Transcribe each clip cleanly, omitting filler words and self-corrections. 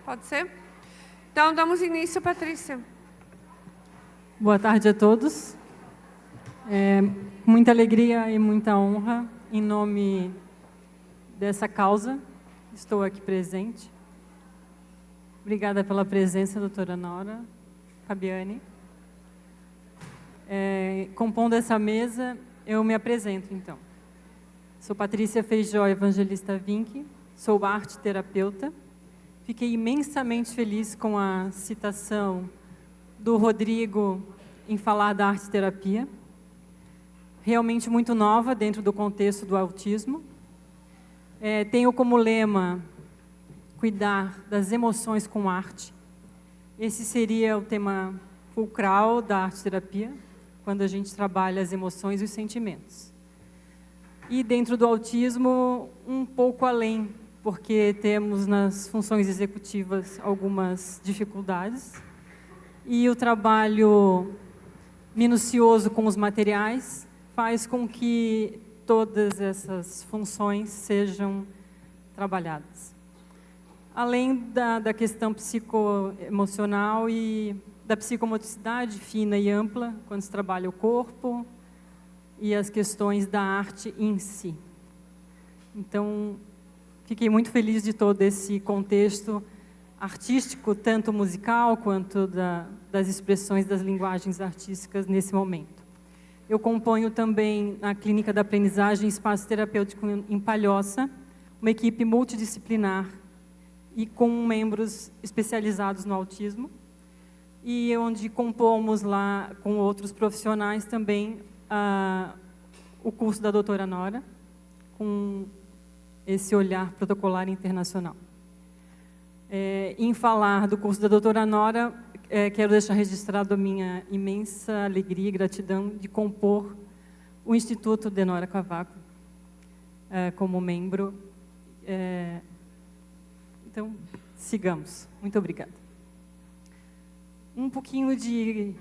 Pode ser? Então, damos início, Patrícia. Boa tarde a todos. Muita alegria e muita honra, em nome dessa causa, estou aqui presente. Obrigada pela presença, doutora Nora, Fabiane. Compondo essa mesa, eu me apresento, então. Sou Patrícia Feijó Evangelista Vinck, sou arte-terapeuta. Fiquei imensamente feliz com a citação do Rodrigo em falar da arte-terapia. Realmente muito nova dentro do contexto do autismo. Tenho como lema cuidar das emoções com arte. Esse seria o tema fulcral da arte-terapia, quando a gente trabalha as emoções e os sentimentos. E dentro do autismo, um pouco além, porque temos nas funções executivas algumas dificuldades. E o trabalho minucioso com os materiais faz com que todas essas funções sejam trabalhadas. Além da questão psicoemocional e da psicomotricidade fina e ampla, quando se trabalha o corpo e as questões da arte em si. Então, fiquei muito feliz de todo esse contexto artístico, tanto musical quanto das expressões das linguagens artísticas nesse momento. Eu componho também na Clínica da Aprendizagem Espaço Terapêutico em Palhoça, uma equipe multidisciplinar e com membros especializados no autismo, e onde compomos lá com outros profissionais também o curso da doutora Nora, com esse olhar protocolar internacional. Em falar do curso da doutora Nora, quero deixar registrado a minha imensa alegria e gratidão de compor o Instituto de Nora Cavaco como membro. Então, sigamos. Muito obrigada. Um pouquinho de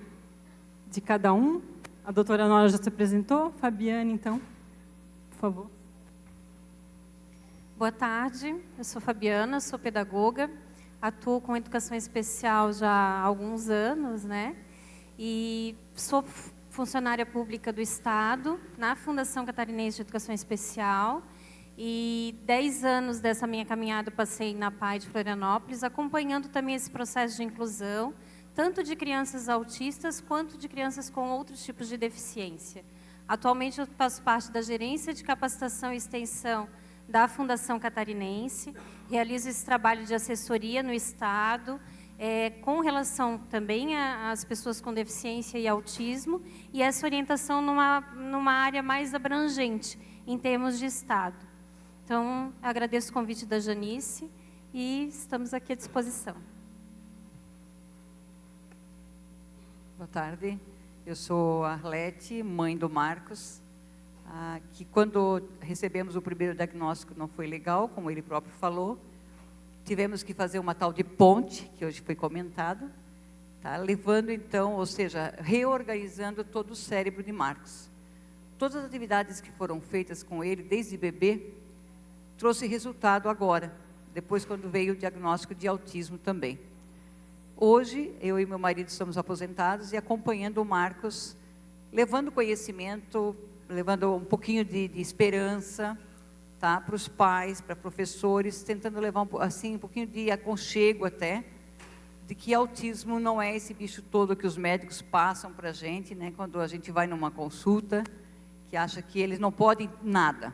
cada um. A doutora Nora já se apresentou. Fabiane, então, por favor. Boa tarde, eu sou Fabiana, sou pedagoga, atuo com educação especial já há alguns anos, né? E sou funcionária pública do Estado, na Fundação Catarinense de Educação Especial, e 10 anos dessa minha caminhada eu passei na PAI de Florianópolis, acompanhando também esse processo de inclusão, tanto de crianças autistas quanto de crianças com outros tipos de deficiência. Atualmente eu faço parte da gerência de capacitação e extensão da Fundação Catarinense, realizo esse trabalho de assessoria no Estado, com relação também às pessoas com deficiência e autismo, e essa orientação numa área mais abrangente, em termos de Estado. Então, agradeço o convite da Janice e estamos aqui à disposição. Boa tarde, eu sou a Arlete, mãe do Marcos, que quando recebemos o primeiro diagnóstico não foi legal, como ele próprio falou. Tivemos que fazer uma tal de ponte, que hoje foi comentado, tá? Levando então, ou seja, reorganizando todo o cérebro de Marcos. Todas as atividades que foram feitas com ele, desde bebê, trouxe resultado agora, depois quando veio o diagnóstico de autismo também. Hoje, eu e meu marido estamos aposentados e acompanhando o Marcos, levando conhecimento, levando um pouquinho de esperança, tá, para os pais, para professores, tentando levar um pouquinho de aconchego até, de que autismo não é esse bicho todo que os médicos passam para a gente, né, quando a gente vai numa consulta, que acha que eles não podem nada.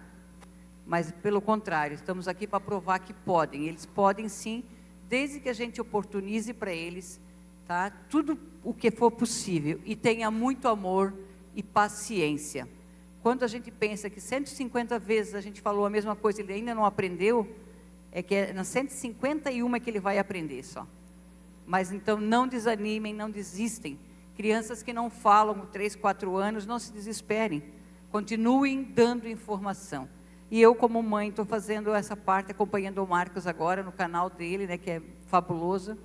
Mas, pelo contrário, estamos aqui para provar que podem. Eles podem sim, desde que a gente oportunize para eles, tá, tudo o que for possível. E tenha muito amor e paciência. Quando a gente pensa que 150 vezes a gente falou a mesma coisa e ele ainda não aprendeu, é que nas 151 é que ele vai aprender só. Mas então não desanimem, não desistem. Crianças que não falam 3, 4 anos, não se desesperem. Continuem dando informação. E eu, como mãe, estou fazendo essa parte, acompanhando o Marcos agora no canal dele, né, que é fabuloso,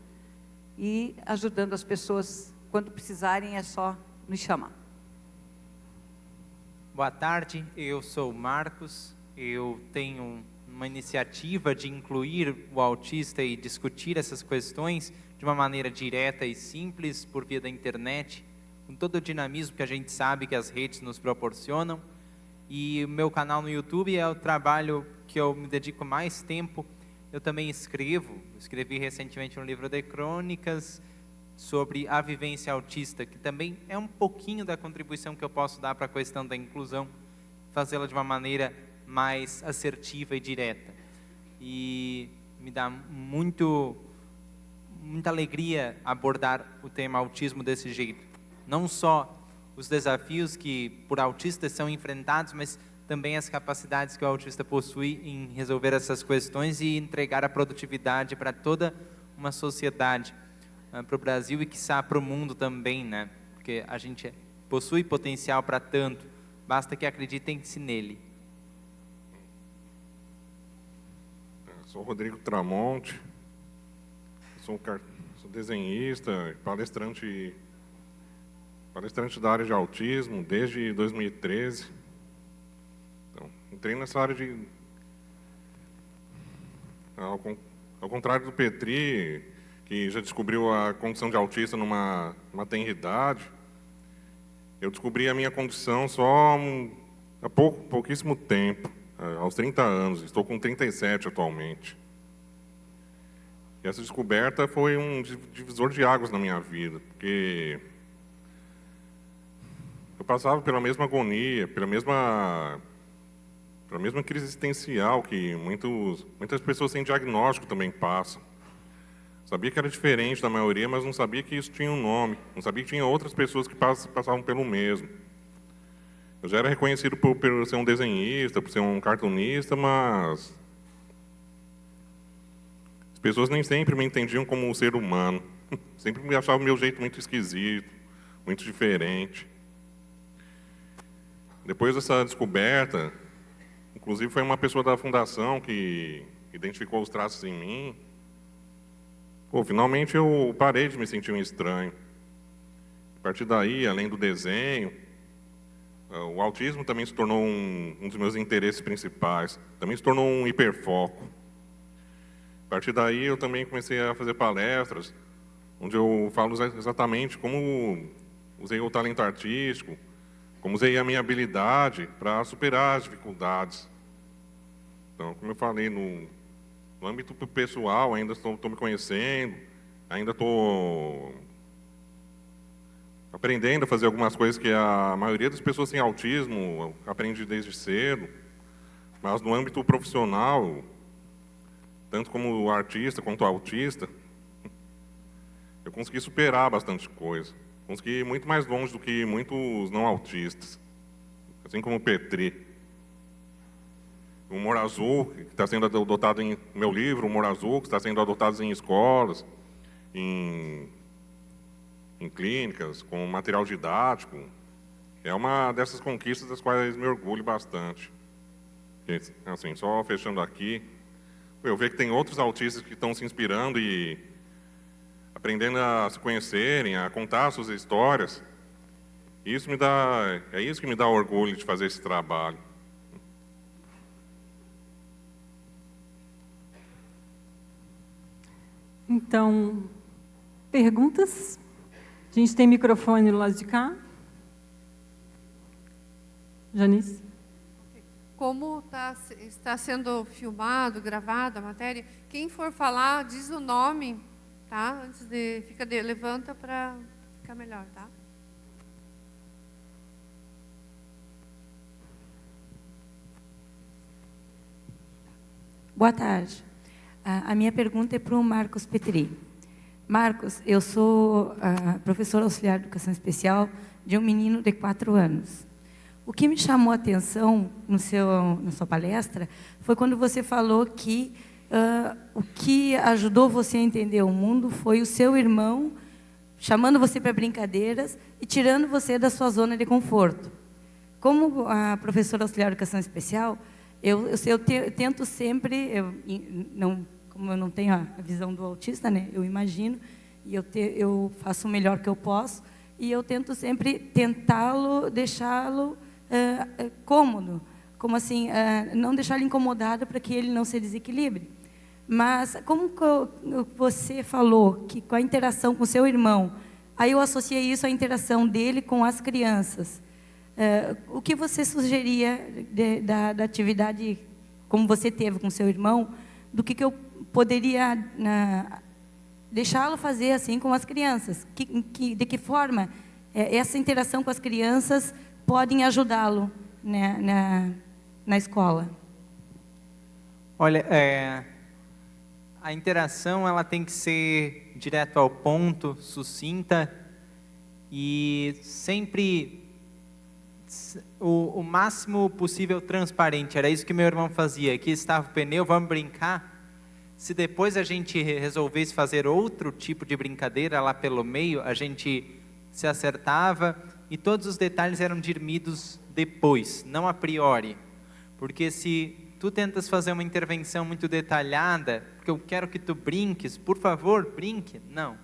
e ajudando as pessoas, quando precisarem, é só nos chamar. Boa tarde, eu sou o Marcos, eu tenho uma iniciativa de incluir o autista e discutir essas questões de uma maneira direta e simples por via da internet, com todo o dinamismo que a gente sabe que as redes nos proporcionam. E o meu canal no YouTube é o trabalho que eu me dedico mais tempo. Eu também escrevi recentemente um livro de crônicas sobre a vivência autista, que também é um pouquinho da contribuição que eu posso dar para a questão da inclusão, fazê-la de uma maneira mais assertiva e direta. E me dá muita alegria abordar o tema autismo desse jeito. Não só os desafios que por autistas são enfrentados, mas também as capacidades que o autista possui em resolver essas questões e entregar a produtividade para toda uma sociedade, para o Brasil e, quiçá, para o mundo também, né? Porque a gente possui potencial para tanto, basta que acreditem-se nele. Sou Rodrigo Tramonte, sou desenhista, palestrante da área de autismo desde 2013. Então, entrei nessa área de... Ao contrário do Petri, que já descobriu a condição de autista numa tenridade, eu descobri a minha condição só há pouquíssimo tempo, aos 30 anos. Estou com 37 atualmente. E essa descoberta foi um divisor de águas na minha vida, porque eu passava pela mesma agonia, pela mesma crise existencial que muitas pessoas sem diagnóstico também passam. Sabia que era diferente da maioria, mas não sabia que isso tinha um nome. Não sabia que tinha outras pessoas que passavam pelo mesmo. Eu já era reconhecido por ser um desenhista, por ser um cartunista, mas as pessoas nem sempre me entendiam como um ser humano. Sempre me achavam o meu jeito muito esquisito, muito diferente. Depois dessa descoberta, inclusive foi uma pessoa da fundação que identificou os traços em mim. Finalmente eu parei de me sentir um estranho. A partir daí, além do desenho, o autismo também se tornou um dos meus interesses principais. Também se tornou um hiperfoco. A partir daí eu também comecei a fazer palestras, onde eu falo exatamente como usei o talento artístico, como usei a minha habilidade para superar as dificuldades. Então, como eu falei, no âmbito pessoal, ainda estou me conhecendo, ainda estou aprendendo a fazer algumas coisas que a maioria das pessoas sem autismo aprende desde cedo, mas no âmbito profissional, tanto como artista quanto autista, eu consegui superar bastante coisa. Consegui ir muito mais longe do que muitos não autistas, assim como o Petri. O Humor Azul, que está sendo adotado em meu livro, o Humor Azul, que está sendo adotado em escolas, em clínicas, com material didático, é uma dessas conquistas das quais me orgulho bastante. E, assim, só fechando aqui, eu vejo que tem outros autistas que estão se inspirando e aprendendo a se conhecerem, a contar suas histórias. É isso que me dá orgulho de fazer esse trabalho. Então, perguntas? A gente tem microfone do lado de cá. Janice? Como está sendo filmado, gravado a matéria, quem for falar, diz o nome, tá? Antes de... levanta para ficar melhor, tá? Boa tarde. A minha pergunta é para o Marcos Petri. Marcos, eu sou professora auxiliar de educação especial de um menino de 4 anos. O que me chamou a atenção na sua palestra foi quando você falou que o que ajudou você a entender o mundo foi o seu irmão chamando você para brincadeiras e tirando você da sua zona de conforto. Como a professora auxiliar de educação especial, eu tento sempre, como eu não tenho a visão do autista, né, eu imagino, e eu faço o melhor que eu posso, e eu tento sempre deixá-lo cômodo, como assim, não deixar ele incomodado para que ele não se desequilibre. Mas como você falou que com a interação com seu irmão, aí eu associei isso à interação dele com as crianças. O que você sugeria da atividade como você teve com seu irmão, do que eu poderia deixá-lo fazer assim com as crianças? De que forma essa interação com as crianças podem ajudá-lo, né, na escola? Olha, a interação ela tem que ser direto ao ponto, sucinta e sempre o máximo possível transparente. Era isso que meu irmão fazia. Aqui estava o pneu, vamos brincar. Se depois a gente resolvesse fazer outro tipo de brincadeira lá pelo meio, a gente se acertava e todos os detalhes eram dirimidos depois, não a priori. Porque se tu tentas fazer uma intervenção muito detalhada, porque eu quero que tu brinques, por favor, brinque. Não.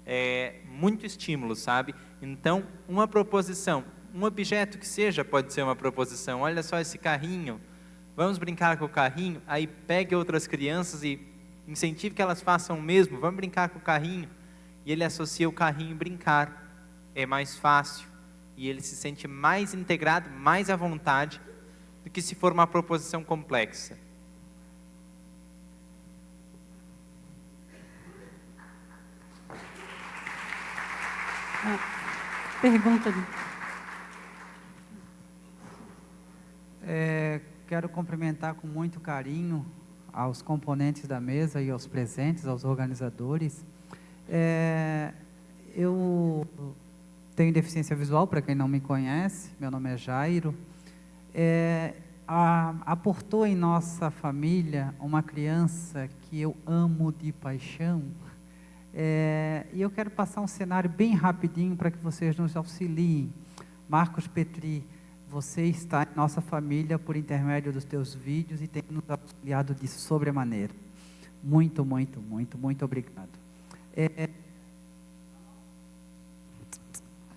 É muito estímulo, sabe? Então, uma proposição, um objeto que seja, pode ser uma proposição. Olha só esse carrinho, vamos brincar com o carrinho? Aí pegue outras crianças e incentive que elas façam o mesmo, vamos brincar com o carrinho. E ele associa o carrinho e brincar. É mais fácil. E ele se sente mais integrado, mais à vontade, do que se for uma proposição complexa. Pergunta ali. Quero cumprimentar com muito carinho aos componentes da mesa e aos presentes, aos organizadores. Eu tenho deficiência visual, para quem não me conhece, meu nome é Jairo. Aportou em nossa família uma criança que eu amo de paixão, e eu quero passar um cenário bem rapidinho para que vocês nos auxiliem. Marcos Petri, você está em nossa família por intermédio dos teus vídeos e tem nos auxiliado de sobremaneira. Muito, muito, muito, muito obrigado.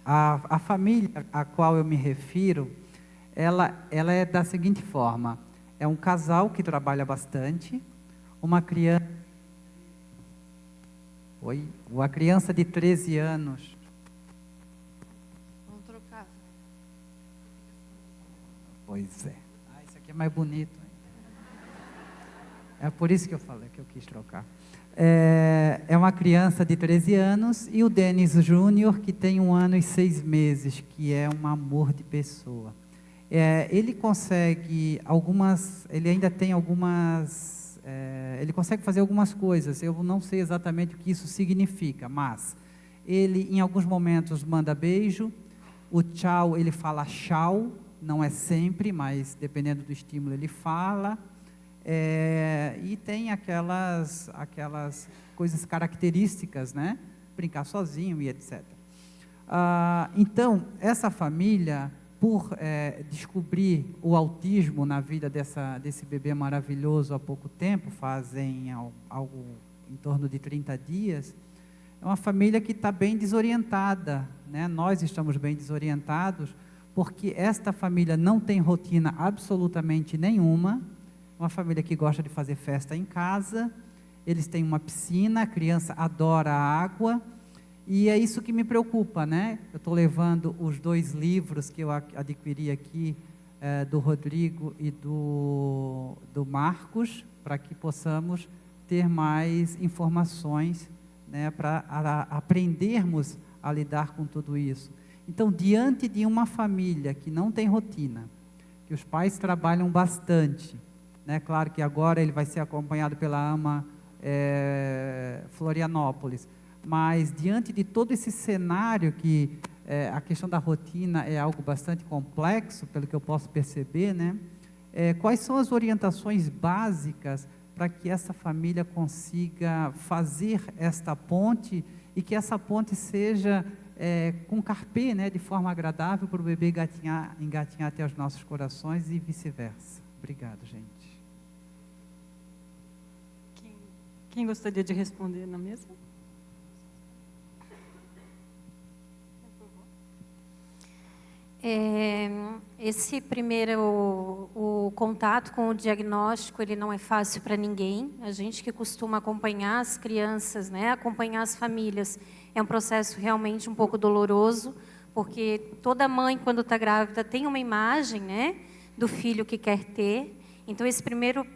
A família a qual eu me refiro, ela é da seguinte forma: é um casal que trabalha bastante, uma criança de 13 anos. Vamos trocar. Pois é. Esse aqui é mais bonito. É por isso que eu falei que eu quis trocar. É uma criança de 13 anos e o Denis Júnior, que tem 1 ano e 6 meses, que é um amor de pessoa. Ele consegue ele ainda tem algumas, ele consegue fazer algumas coisas. Eu não sei exatamente o que isso significa, mas ele em alguns momentos manda beijo, o tchau ele fala tchau, não é sempre, mas dependendo do estímulo ele fala. E tem aquelas coisas características, né? Brincar sozinho e etc. Então, essa família, por descobrir o autismo na vida desse bebê maravilhoso há pouco tempo, fazem algo em torno de 30 dias, é uma família que está bem desorientada, né? Nós estamos bem desorientados, porque esta família não tem rotina absolutamente nenhuma. Uma família que gosta de fazer festa em casa, eles têm uma piscina, a criança adora a água, e é isso que me preocupa, né? Eu estou levando os 2 livros que eu adquiri aqui, do Rodrigo e do Marcos, para que possamos ter mais informações, né, para aprendermos a lidar com tudo isso. Então, diante de uma família que não tem rotina, que os pais trabalham bastante, né? Claro que agora ele vai ser acompanhado pela AMA Florianópolis, mas diante de todo esse cenário que a questão da rotina é algo bastante complexo, pelo que eu posso perceber, né? Quais são as orientações básicas para que essa família consiga fazer esta ponte e que essa ponte seja com carpê, né, de forma agradável para o bebê engatinhar até os nossos corações e vice-versa. Obrigado, gente. Quem gostaria de responder na mesa? Esse primeiro, o contato com o diagnóstico, ele não é fácil para ninguém. A gente que costuma acompanhar as crianças, né, acompanhar as famílias, é um processo realmente um pouco doloroso, porque toda mãe, quando está grávida, tem uma imagem, né, do filho que quer ter. Então, esse primeiro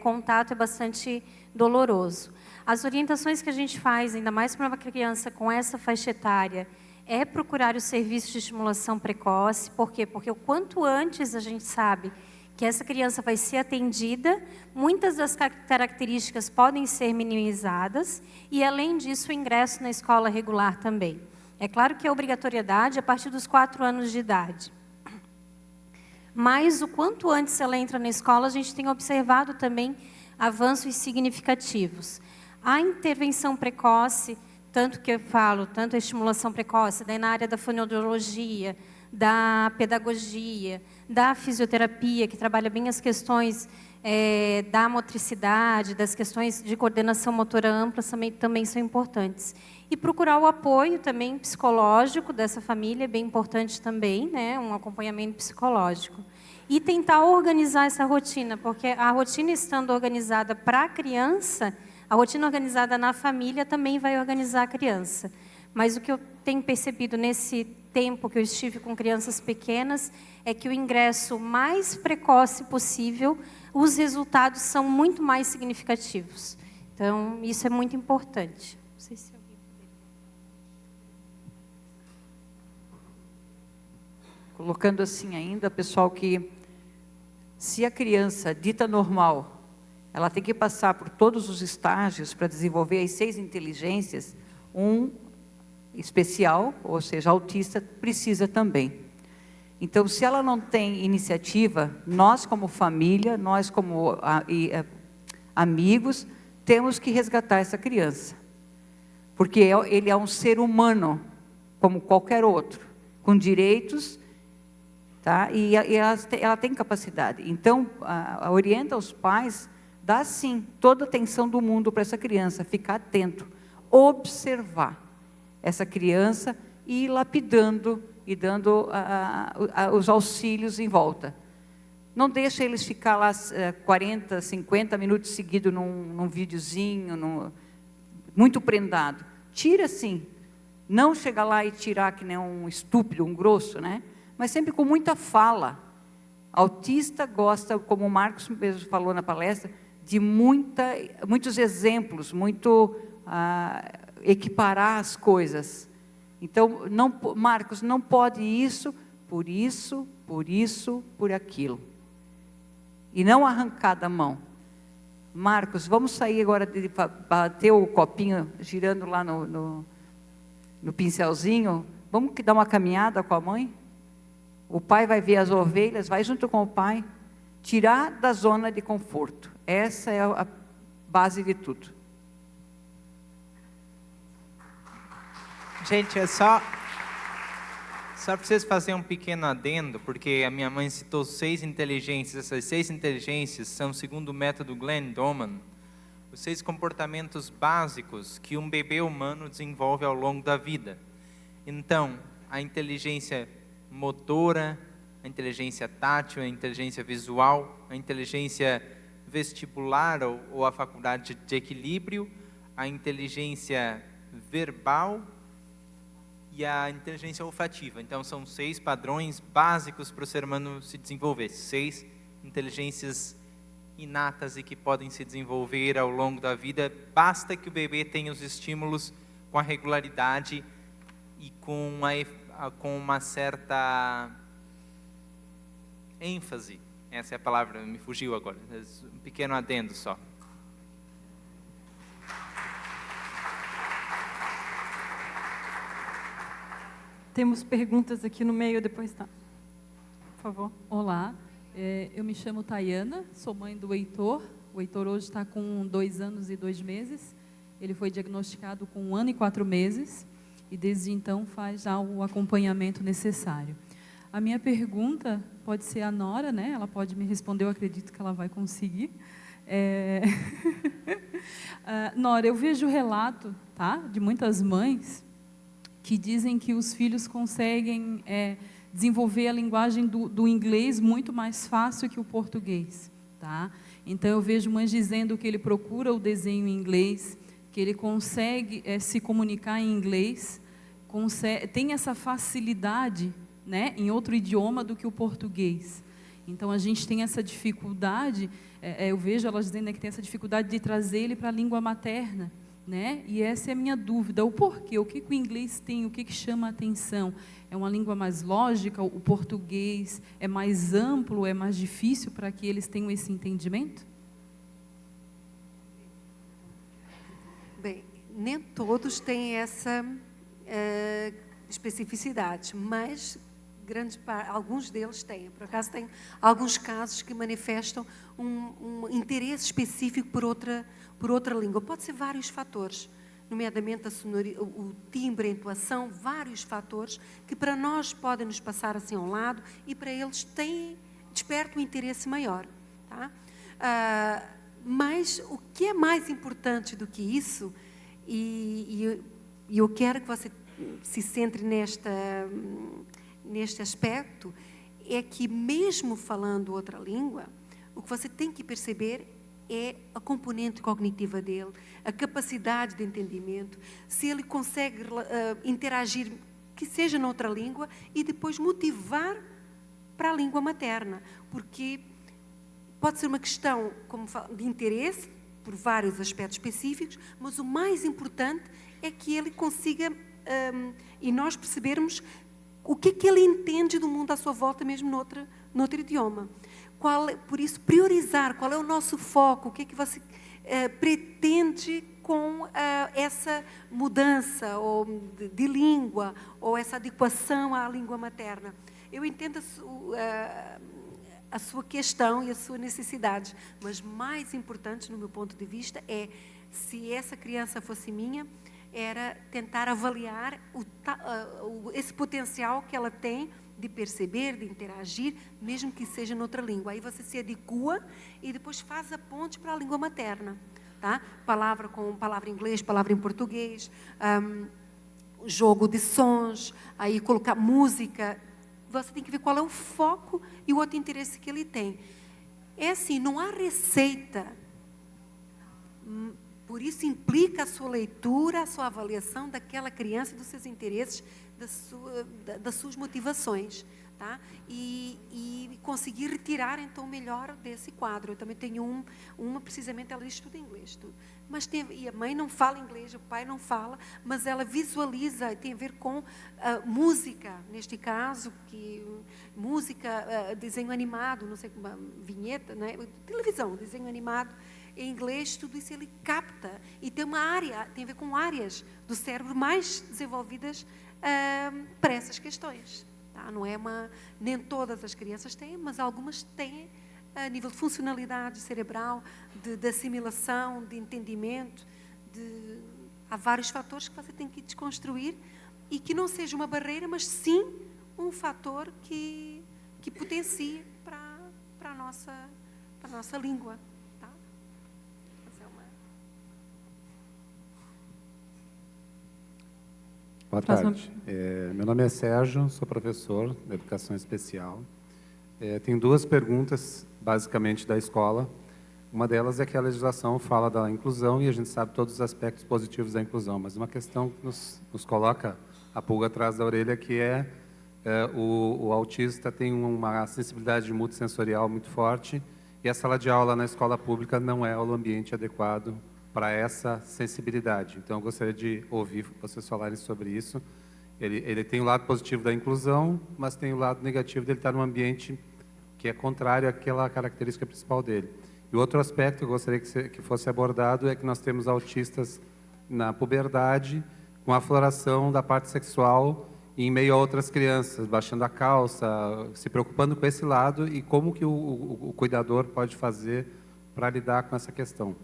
contato é bastante doloroso. As orientações que a gente faz, ainda mais para uma criança com essa faixa etária, é procurar os serviços de estimulação precoce. Por quê? Porque o quanto antes a gente sabe que essa criança vai ser atendida, muitas das características podem ser minimizadas e, além disso, o ingresso na escola regular também. É claro que a obrigatoriedade é a partir dos 4 anos de idade. Mas o quanto antes ela entra na escola, a gente tem observado também avanços significativos. A intervenção precoce, tanto que eu falo, tanto a estimulação precoce, daí na área da fonoaudiologia, da pedagogia, da fisioterapia, que trabalha bem as questões da motricidade, das questões de coordenação motora ampla, também são importantes. E procurar o apoio também psicológico dessa família, é bem importante também, né, um acompanhamento psicológico. E tentar organizar essa rotina, porque a rotina estando organizada para a criança, a rotina organizada na família também vai organizar a criança. Mas o que eu tenho percebido nesse tempo que eu estive com crianças pequenas é que o ingresso mais precoce possível, os resultados são muito mais significativos. Então, isso é muito importante. Não sei se alguém... Colocando assim ainda, pessoal, que se a criança dita normal, ela tem que passar por todos os estágios para desenvolver as 6 inteligências, um especial, ou seja, autista, precisa também. Então, se ela não tem iniciativa, nós como família, nós como amigos, temos que resgatar essa criança. Porque ele é um ser humano, como qualquer outro, com direitos, tá? E ela tem capacidade. Então, orienta os pais, dá sim toda a atenção do mundo para essa criança, ficar atento, observar essa criança e ir lapidando e dando os auxílios em volta. Não deixa eles ficar lá 40, 50 minutos seguidos num videozinho, muito prendado. Tira sim, não chegar lá e tirar que nem um estúpido, um grosso, né? Mas sempre com muita fala. Autista gosta, como o Marcos mesmo falou na palestra, de muitos exemplos, equiparar as coisas. Então, Marcos, não pode isso, por aquilo. E não arrancar da mão. Marcos, vamos sair agora de bater o copinho, girando lá no pincelzinho. Vamos dar uma caminhada com a mãe? O pai vai ver as ovelhas, vai junto com o pai. Tirar da zona de conforto. Essa é a base de tudo. Gente, é só para vocês fazerem um pequeno adendo, porque a minha mãe citou 6 inteligências. Essas 6 inteligências são, segundo o método Glenn Doman, os 6 comportamentos básicos que um bebê humano desenvolve ao longo da vida. Então, a inteligência motora, a inteligência tátil, a inteligência visual, a inteligência vestibular ou a faculdade de equilíbrio, a inteligência verbal e a inteligência olfativa. Então, são 6 padrões básicos para o ser humano se desenvolver. 6 inteligências inatas e que podem se desenvolver ao longo da vida. Basta que o bebê tenha os estímulos com a regularidade e com uma certa ênfase. Essa é a palavra, me fugiu agora. Um pequeno adendo só. Temos perguntas aqui no meio, depois tá. Por favor. Olá, eu me chamo Tayana, sou mãe do Heitor. O Heitor hoje está com 2 anos e 2 meses. Ele foi diagnosticado com 1 ano e 4 meses e desde então faz já o acompanhamento necessário. A minha pergunta pode ser a Nora, né? Ela pode me responder, eu acredito que ela vai conseguir. Nora, eu vejo relato, tá, de muitas mães que dizem que os filhos conseguem desenvolver a linguagem do inglês muito mais fácil que o português, tá? Então, eu vejo mães dizendo que ele procura o desenho em inglês, que ele consegue se comunicar em inglês, tem essa facilidade, né, em outro idioma do que o português. Então, a gente tem essa dificuldade, eu vejo elas dizendo que tem essa dificuldade de trazer ele para a língua materna, né? E essa é a minha dúvida, o porquê, o que o inglês tem, o que chama a atenção? É uma língua mais lógica, o português é mais amplo, é mais difícil para que eles tenham esse entendimento? Bem, nem todos têm essa especificidade, mas alguns deles têm. Por acaso, tem alguns casos que manifestam um interesse específico por outra língua. Pode ser vários fatores, nomeadamente o timbre, a entoação, vários fatores que para nós podem nos passar assim ao lado e para eles desperta um interesse maior. Tá? Mas o que é mais importante do que isso, e eu quero que você se centre neste aspecto, é que mesmo falando outra língua, o que você tem que perceber é a componente cognitiva dele, a capacidade de entendimento, se ele consegue interagir, que seja noutra língua, e depois motivar para a língua materna, porque pode ser uma questão de interesse, por vários aspectos específicos, mas o mais importante é que ele consiga, e nós percebermos o que é que ele entende do mundo à sua volta, mesmo noutro idioma. Por isso, priorizar qual é o nosso foco, o que é que você pretende com essa mudança de língua, ou essa adequação à língua materna. Eu entendo a sua questão e a sua necessidade, mas mais importante, no meu ponto de vista, é, se essa criança fosse minha, era tentar avaliar esse potencial que ela tem de perceber, de interagir, mesmo que seja noutra língua. Aí você se adequa e depois faz a ponte para a língua materna. Tá? Palavra com palavra em inglês, palavra em português, jogo de sons, aí colocar música. Você tem que ver qual é o foco e o outro interesse que ele tem. É assim, não há receita. Por isso implica a sua leitura, a sua avaliação daquela criança, dos seus interesses, das suas motivações. Tá? E conseguir retirar, então, o melhor desse quadro. Eu também tenho uma precisamente, ela estuda inglês. Mas e a mãe não fala inglês, o pai não fala, mas ela visualiza, tem a ver com música, neste caso, música, desenho animado, não sei como, vinheta, né? Televisão, desenho animado, em inglês, tudo isso ele capta. E tem uma área, tem a ver com áreas do cérebro mais desenvolvidas para essas questões. Tá? Não é nem todas as crianças têm, mas algumas têm a nível de funcionalidade cerebral, de assimilação, de entendimento. Há vários fatores que você tem que desconstruir e que não seja uma barreira, mas sim um fator que potencie para a nossa língua. Tá? Boa tarde. Meu nome é Sérgio, sou professor de Educação Especial. Tenho duas perguntas, basicamente, da escola. Uma delas é que a legislação fala da inclusão e a gente sabe todos os aspectos positivos da inclusão, mas uma questão que nos coloca a pulga atrás da orelha, que o autista tem uma sensibilidade multissensorial muito forte e a sala de aula na escola pública não é o ambiente adequado para essa sensibilidade. Então, eu gostaria de ouvir vocês falarem sobre isso. Ele tem o lado positivo da inclusão, mas tem o lado negativo dele estar num ambiente que é contrário àquela característica principal dele. E outro aspecto que eu gostaria que fosse abordado é que nós temos autistas na puberdade, com a floração da parte sexual em meio a outras crianças, baixando a calça, se preocupando com esse lado e como que o cuidador pode fazer para lidar com essa questão.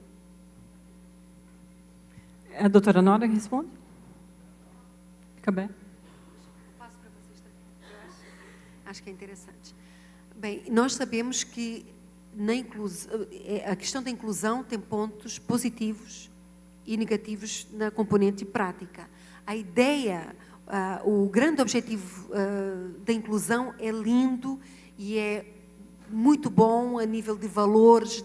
A doutora Nora responde? Fica bem. Passo para vocês também. Acho que é interessante. Bem, nós sabemos que a questão da inclusão tem pontos positivos e negativos na componente prática. A ideia o grande objetivo da inclusão é lindo e é muito bom a nível de valores,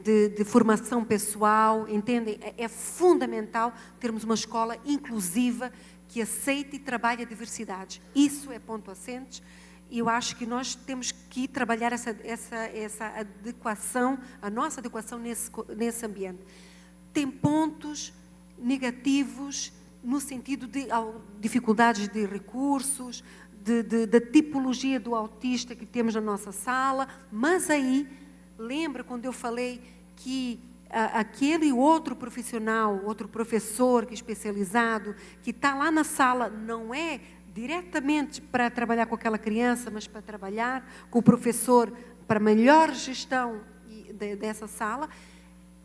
de formação pessoal, entendem? É fundamental termos uma escola inclusiva que aceite e trabalhe a diversidade. Isso é ponto assente e eu acho que nós temos que trabalhar essa adequação, a nossa adequação nesse ambiente. Tem pontos negativos no sentido de dificuldades de recursos, da tipologia do autista que temos na nossa sala, mas aí, lembra quando eu falei que aquele outro profissional, outro professor que é especializado, que está lá na sala, não é diretamente para trabalhar com aquela criança, mas para trabalhar com o professor para melhor gestão dessa sala,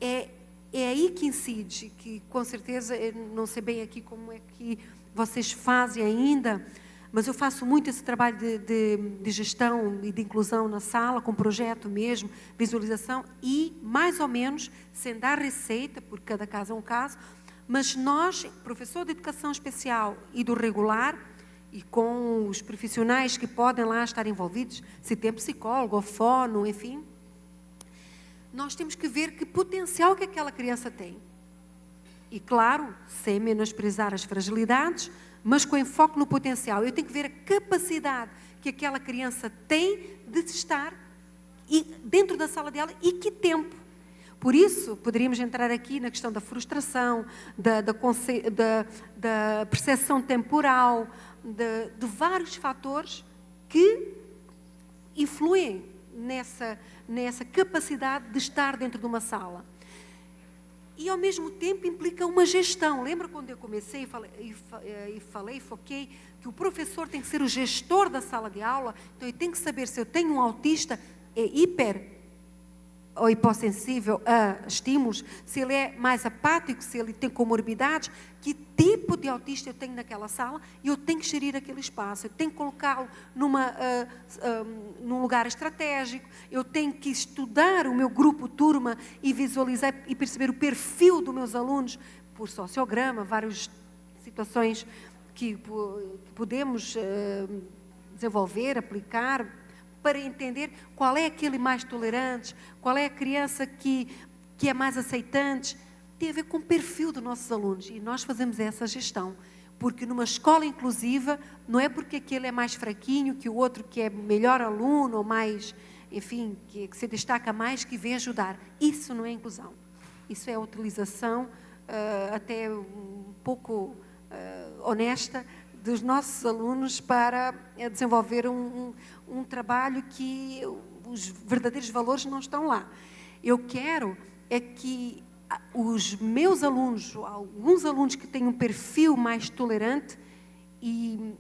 é aí que incide, que com certeza, eu não sei bem aqui como é que vocês fazem ainda, mas eu faço muito esse trabalho de gestão e de inclusão na sala, com projeto mesmo, visualização e, mais ou menos, sem dar receita, porque cada caso é um caso, mas nós, professor de educação especial e do regular, e com os profissionais que podem lá estar envolvidos, se tem psicólogo, ou fono, enfim, nós temos que ver que potencial que aquela criança tem. E, claro, sem menosprezar as fragilidades, mas com enfoque no potencial. Eu tenho que ver a capacidade que aquela criança tem de estar dentro da sala dela e que tempo. Por isso, poderíamos entrar aqui na questão da frustração, da percepção temporal, de vários fatores que influem nessa capacidade de estar dentro de uma sala. E, ao mesmo tempo, implica uma gestão. Lembra quando eu comecei e foquei que o professor tem que ser o gestor da sala de aula? Então, eu tenho que saber se eu tenho um autista hiper ou hipossensível a estímulos, se ele é mais apático, se ele tem comorbidades, que tipo de autista eu tenho naquela sala e eu tenho que gerir aquele espaço, eu tenho que colocá-lo num lugar estratégico, eu tenho que estudar o meu grupo, turma, e visualizar e perceber o perfil dos meus alunos por sociograma, várias situações que podemos desenvolver, aplicar, para entender qual é aquele mais tolerante, qual é a criança que é mais aceitante. Tem a ver com o perfil dos nossos alunos. E nós fazemos essa gestão. Porque numa escola inclusiva, não é porque aquele é mais fraquinho, que o outro que é melhor aluno, ou mais, enfim, que se destaca mais, que vem ajudar. Isso não é inclusão. Isso é a utilização até um pouco honesta dos nossos alunos para desenvolver um trabalho que os verdadeiros valores não estão lá. Eu quero é que os meus alunos, alguns alunos que têm um perfil mais tolerante e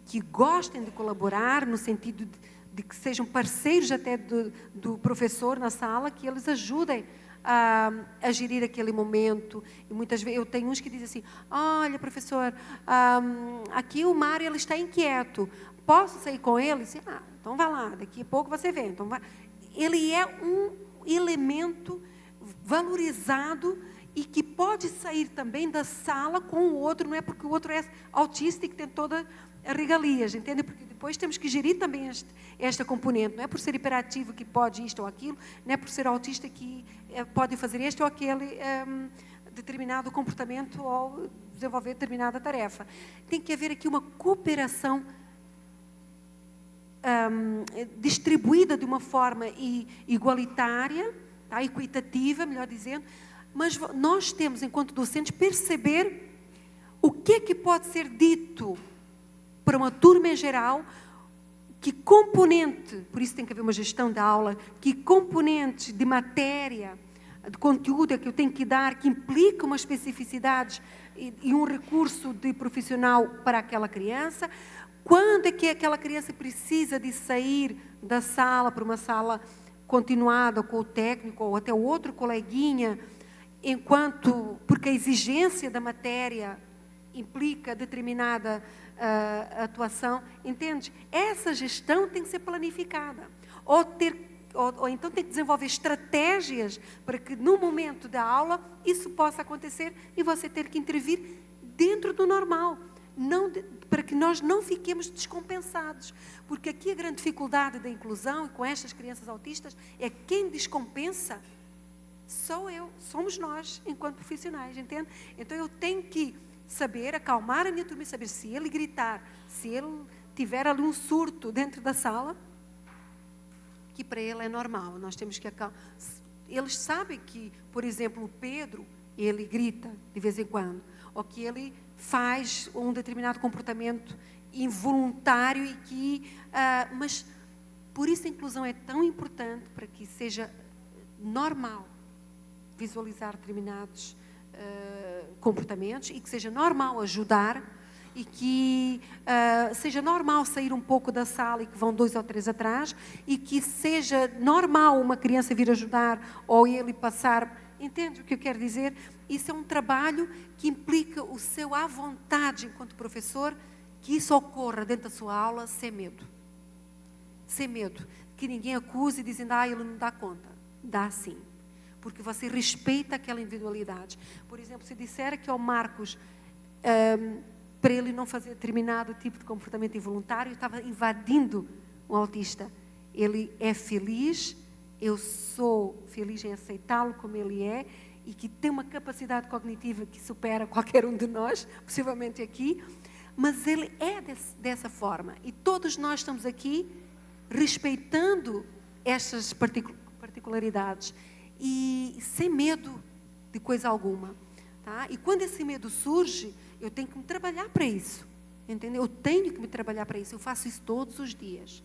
que gostem de colaborar, no sentido de que sejam parceiros até do professor na sala, que eles ajudem a gerir aquele momento. E muitas vezes eu tenho uns que dizem assim: olha, professor, aqui o Mário ele está inquieto, posso sair com ele? Assim, então vá lá, daqui a pouco você vem. Então vai. Ele é um elemento valorizado e que pode sair também da sala com o outro, não é porque o outro é autista e que tem toda a regalias, entende? Porque depois temos que gerir também esta componente, não é por ser hiperativo que pode isto ou aquilo, não é por ser autista que pode fazer este ou aquele determinado comportamento ou desenvolver determinada tarefa. Tem que haver aqui uma cooperação distribuída de uma forma igualitária, tá? Equitativa, melhor dizendo, mas nós temos, enquanto docentes, perceber o que é que pode ser dito para uma turma em geral, que componente, por isso tem que haver uma gestão da aula, que componente de matéria, de conteúdo é que eu tenho que dar, que implica uma especificidade e um recurso de profissional para aquela criança. Quando é que aquela criança precisa de sair da sala para uma sala continuada com o técnico ou até outro coleguinha, porque a exigência da matéria implica determinada atuação, entende? Essa gestão tem que ser planificada, ou então tem que desenvolver estratégias para que no momento da aula isso possa acontecer e você ter que intervir dentro do normal. para que nós não fiquemos descompensados. Porque aqui a grande dificuldade da inclusão, e com estas crianças autistas, é quem descompensa somos nós, enquanto profissionais, entende? Então eu tenho que saber acalmar a minha turma e saber se ele gritar, se ele tiver ali um surto dentro da sala, que para ele é normal. Nós temos que acalmar. Eles sabem que, por exemplo, o Pedro, ele grita de vez em quando, ou que ele faz um determinado comportamento involuntário e que... mas por isso a inclusão é tão importante, para que seja normal visualizar determinados comportamentos e que seja normal ajudar e que seja normal sair um pouco da sala e que vão 2 ou 3 atrás e que seja normal uma criança vir ajudar ou ele passar. Entende o que eu quero dizer? Isso é um trabalho que implica o seu à vontade enquanto professor, que isso ocorra dentro da sua aula sem medo. Sem medo. Que ninguém acuse dizendo, ele não dá conta. Dá sim. Porque você respeita aquela individualidade. Por exemplo, se disser que ao Marcos, para ele não fazer determinado tipo de comportamento involuntário, estava invadindo um autista. Ele é feliz, eu sou feliz em aceitá-lo como ele é, e que tem uma capacidade cognitiva que supera qualquer um de nós, possivelmente aqui, mas ele é dessa forma. E todos nós estamos aqui respeitando estas particularidades e sem medo de coisa alguma. Tá? E quando esse medo surge, eu tenho que me trabalhar para isso. Entendeu? Eu tenho que me trabalhar para isso. Eu faço isso todos os dias.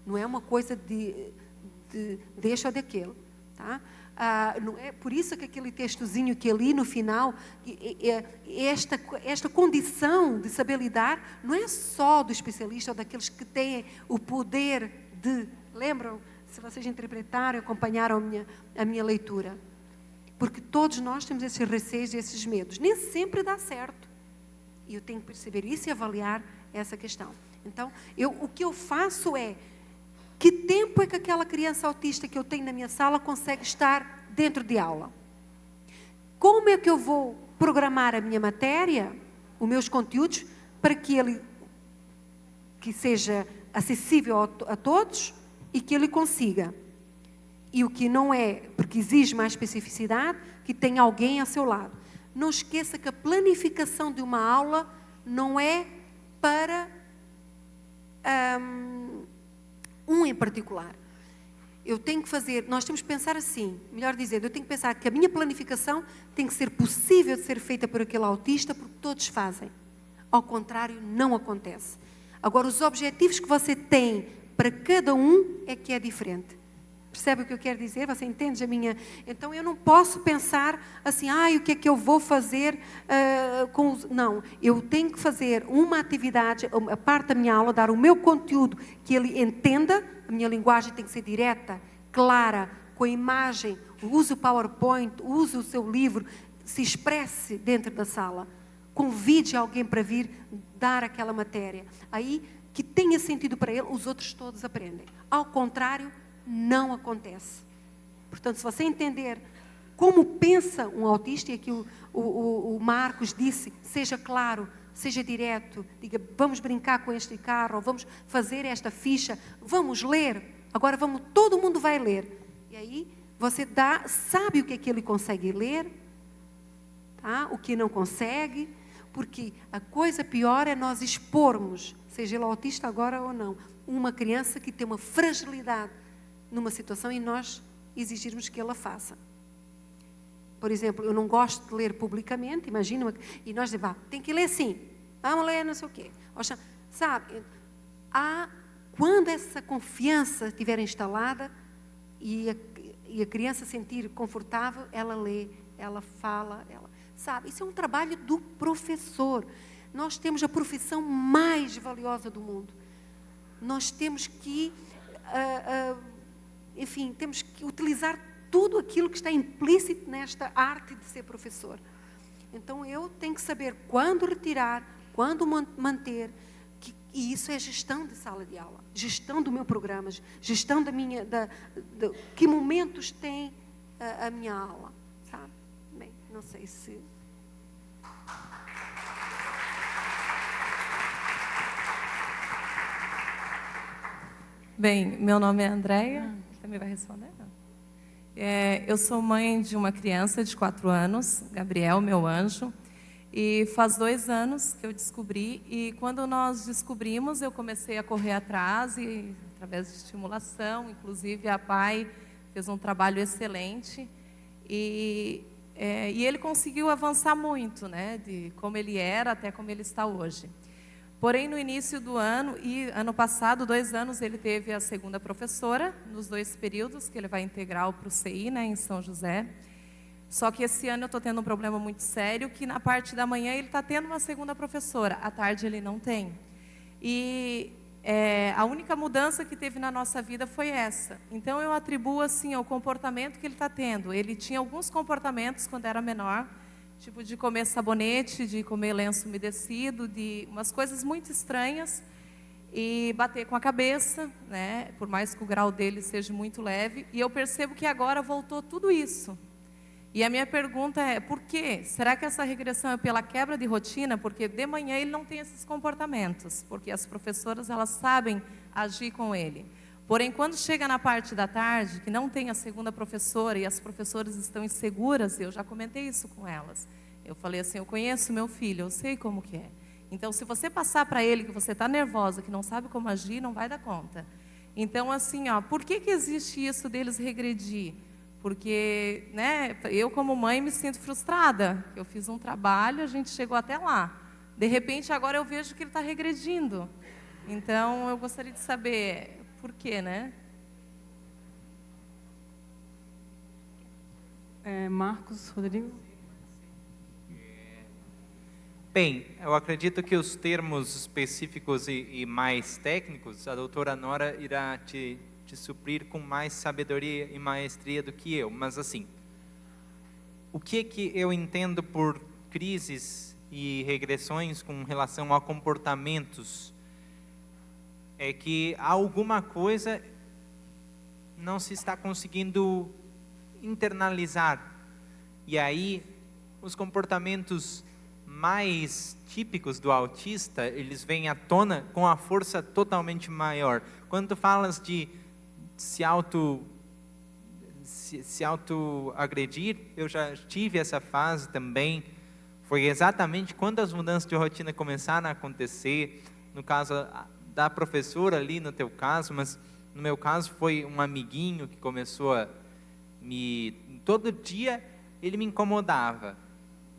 Não é uma coisa de deixa ou daquele. Tá? Não é por isso que aquele textozinho que eu li no final, esta condição de saber lidar, não é só do especialista ou daqueles que têm o poder de... Lembram? Se vocês interpretaram, acompanharam a minha leitura. Porque todos nós temos esses receios e esses medos. Nem sempre dá certo. E eu tenho que perceber isso e avaliar essa questão. Então, o que eu faço é... Que tempo é que aquela criança autista que eu tenho na minha sala consegue estar dentro de aula? Como é que eu vou programar a minha matéria, os meus conteúdos, para que seja acessível a todos e que ele consiga? E o que não é, porque exige mais especificidade, que tenha alguém a seu lado. Não esqueça que a planificação de uma aula não é para um em particular. Eu tenho que fazer, nós temos que pensar assim, melhor dizendo, eu tenho que pensar que a minha planificação tem que ser possível de ser feita por aquele autista, porque todos fazem. Ao contrário, não acontece. Agora, os objetivos que você tem para cada um é que é diferente. Percebe o que eu quero dizer? Você entende a minha... Então, eu não posso pensar assim, o que é que eu vou fazer com os... Não, eu tenho que fazer uma atividade, a parte da minha aula, dar o meu conteúdo, que ele entenda, a minha linguagem tem que ser direta, clara, com a imagem, use o PowerPoint, use o seu livro, se expresse dentro da sala, convide alguém para vir dar aquela matéria. Aí, que tenha sentido para ele, os outros todos aprendem. Ao contrário, não acontece. Portanto, se você entender como pensa um autista, e aqui o Marcos disse, seja claro, seja direto, diga, vamos brincar com este carro, ou vamos fazer esta ficha, vamos ler, agora todo mundo vai ler. E aí, você sabe o que é que ele consegue ler, tá? O que não consegue, porque a coisa pior é nós expormos, seja ele autista agora ou não, uma criança que tem uma fragilidade numa situação e nós exigirmos que ela faça. Por exemplo, eu não gosto de ler publicamente, imagina, e nós dizemos, tem que ler assim, vamos ler não sei o quê. Sabe, quando essa confiança estiver instalada e a criança sentir confortável, ela lê, ela fala, sabe, isso é um trabalho do professor. Nós temos a profissão mais valiosa do mundo. Nós temos que... enfim, temos que utilizar tudo aquilo que está implícito nesta arte de ser professor. Então, eu tenho que saber quando retirar, quando manter, e isso é gestão de sala de aula, gestão do meu programa, gestão que momentos tem a minha aula, sabe? Bem, não sei se... Bem, meu nome é Andréia. Também vai responder? Não. Eu sou mãe de uma criança de 4 anos, Gabriel, meu anjo. E faz 2 anos que eu descobri. E quando nós descobrimos, eu comecei a correr atrás, e através de estimulação, inclusive a PAI fez um trabalho excelente. E ele conseguiu avançar muito, né, de como ele era até como ele está hoje. Porém, no início do ano, e ano passado, 2 anos, ele teve a segunda professora, nos 2 períodos, que ele vai integral para o CI, né, em São José. Só que esse ano eu estou tendo um problema muito sério, que na parte da manhã ele está tendo uma segunda professora, à tarde ele não tem. E a única mudança que teve na nossa vida foi essa. Então eu atribuo assim ao comportamento que ele está tendo. Ele tinha alguns comportamentos quando era menor, tipo de comer sabonete, de comer lenço umedecido, de umas coisas muito estranhas, e bater com a cabeça, né? Por mais que o grau dele seja muito leve. E eu percebo que agora voltou tudo isso. E a minha pergunta é, por quê? Será que essa regressão é pela quebra de rotina? Porque de manhã ele não tem esses comportamentos, porque as professoras, elas sabem agir com ele. Porém, quando chega na parte da tarde, que não tem a segunda professora e as professoras estão inseguras, eu já comentei isso com elas. Eu falei assim, eu conheço meu filho, eu sei como que é. Então, se você passar para ele que você está nervosa, que não sabe como agir, não vai dar conta. Então, assim, ó, por que existe isso deles regredir? Porque, né, eu como mãe me sinto frustrada. Eu fiz um trabalho, a gente chegou até lá. De repente, agora eu vejo que ele está regredindo. Então, eu gostaria de saber por quê, né? Marcos, Rodrigo? Bem, eu acredito que os termos específicos e mais técnicos, a doutora Nora irá te suprir com mais sabedoria e maestria do que eu. Mas, assim, o que eu entendo por crises e regressões com relação a comportamentos é que alguma coisa não se está conseguindo internalizar. E aí, os comportamentos mais típicos do autista, eles vêm à tona com a força totalmente maior. Quando tu falas de se auto-agredir, eu já tive essa fase também. Foi exatamente quando as mudanças de rotina começaram a acontecer, no caso da professora ali, no teu caso, mas no meu caso foi um amiguinho que começou a todo dia ele me incomodava.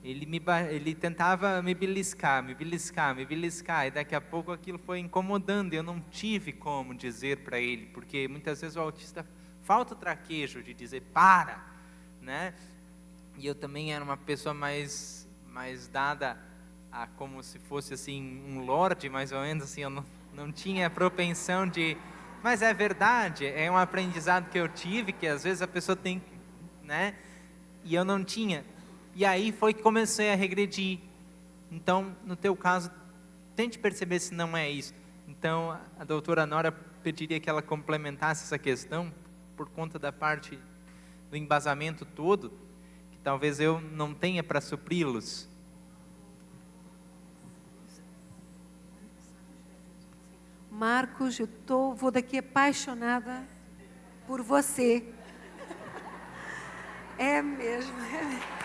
Ele tentava me beliscar, e daqui a pouco aquilo foi incomodando, eu não tive como dizer para ele, porque muitas vezes o autista falta o traquejo de dizer para, né? E eu também era uma pessoa mais dada a como se fosse assim um lorde, mais ou menos assim, eu não tinha a propensão de... Mas é verdade, é um aprendizado que eu tive, que às vezes a pessoa tem, né? E eu não tinha. E aí foi que comecei a regredir. Então, no teu caso, tente perceber se não é isso. Então, a doutora Nora pediria que ela complementasse essa questão, por conta da parte do embasamento todo, que talvez eu não tenha para supri-los. Marcos, vou daqui apaixonada por você. É mesmo, é mesmo.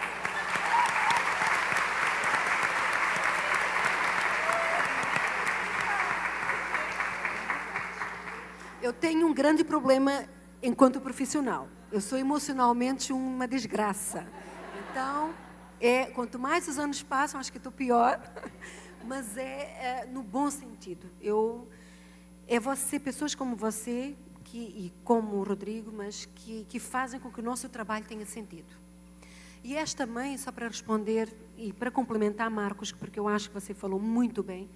Eu tenho um grande problema enquanto profissional. Eu sou emocionalmente uma desgraça. Então, quanto mais os anos passam, acho que estou pior, mas no bom sentido. Pessoas como você, e como o Rodrigo, mas que fazem com que o nosso trabalho tenha sentido. E esta mãe, só para responder e para complementar, Marcos, porque eu acho que você falou muito bem,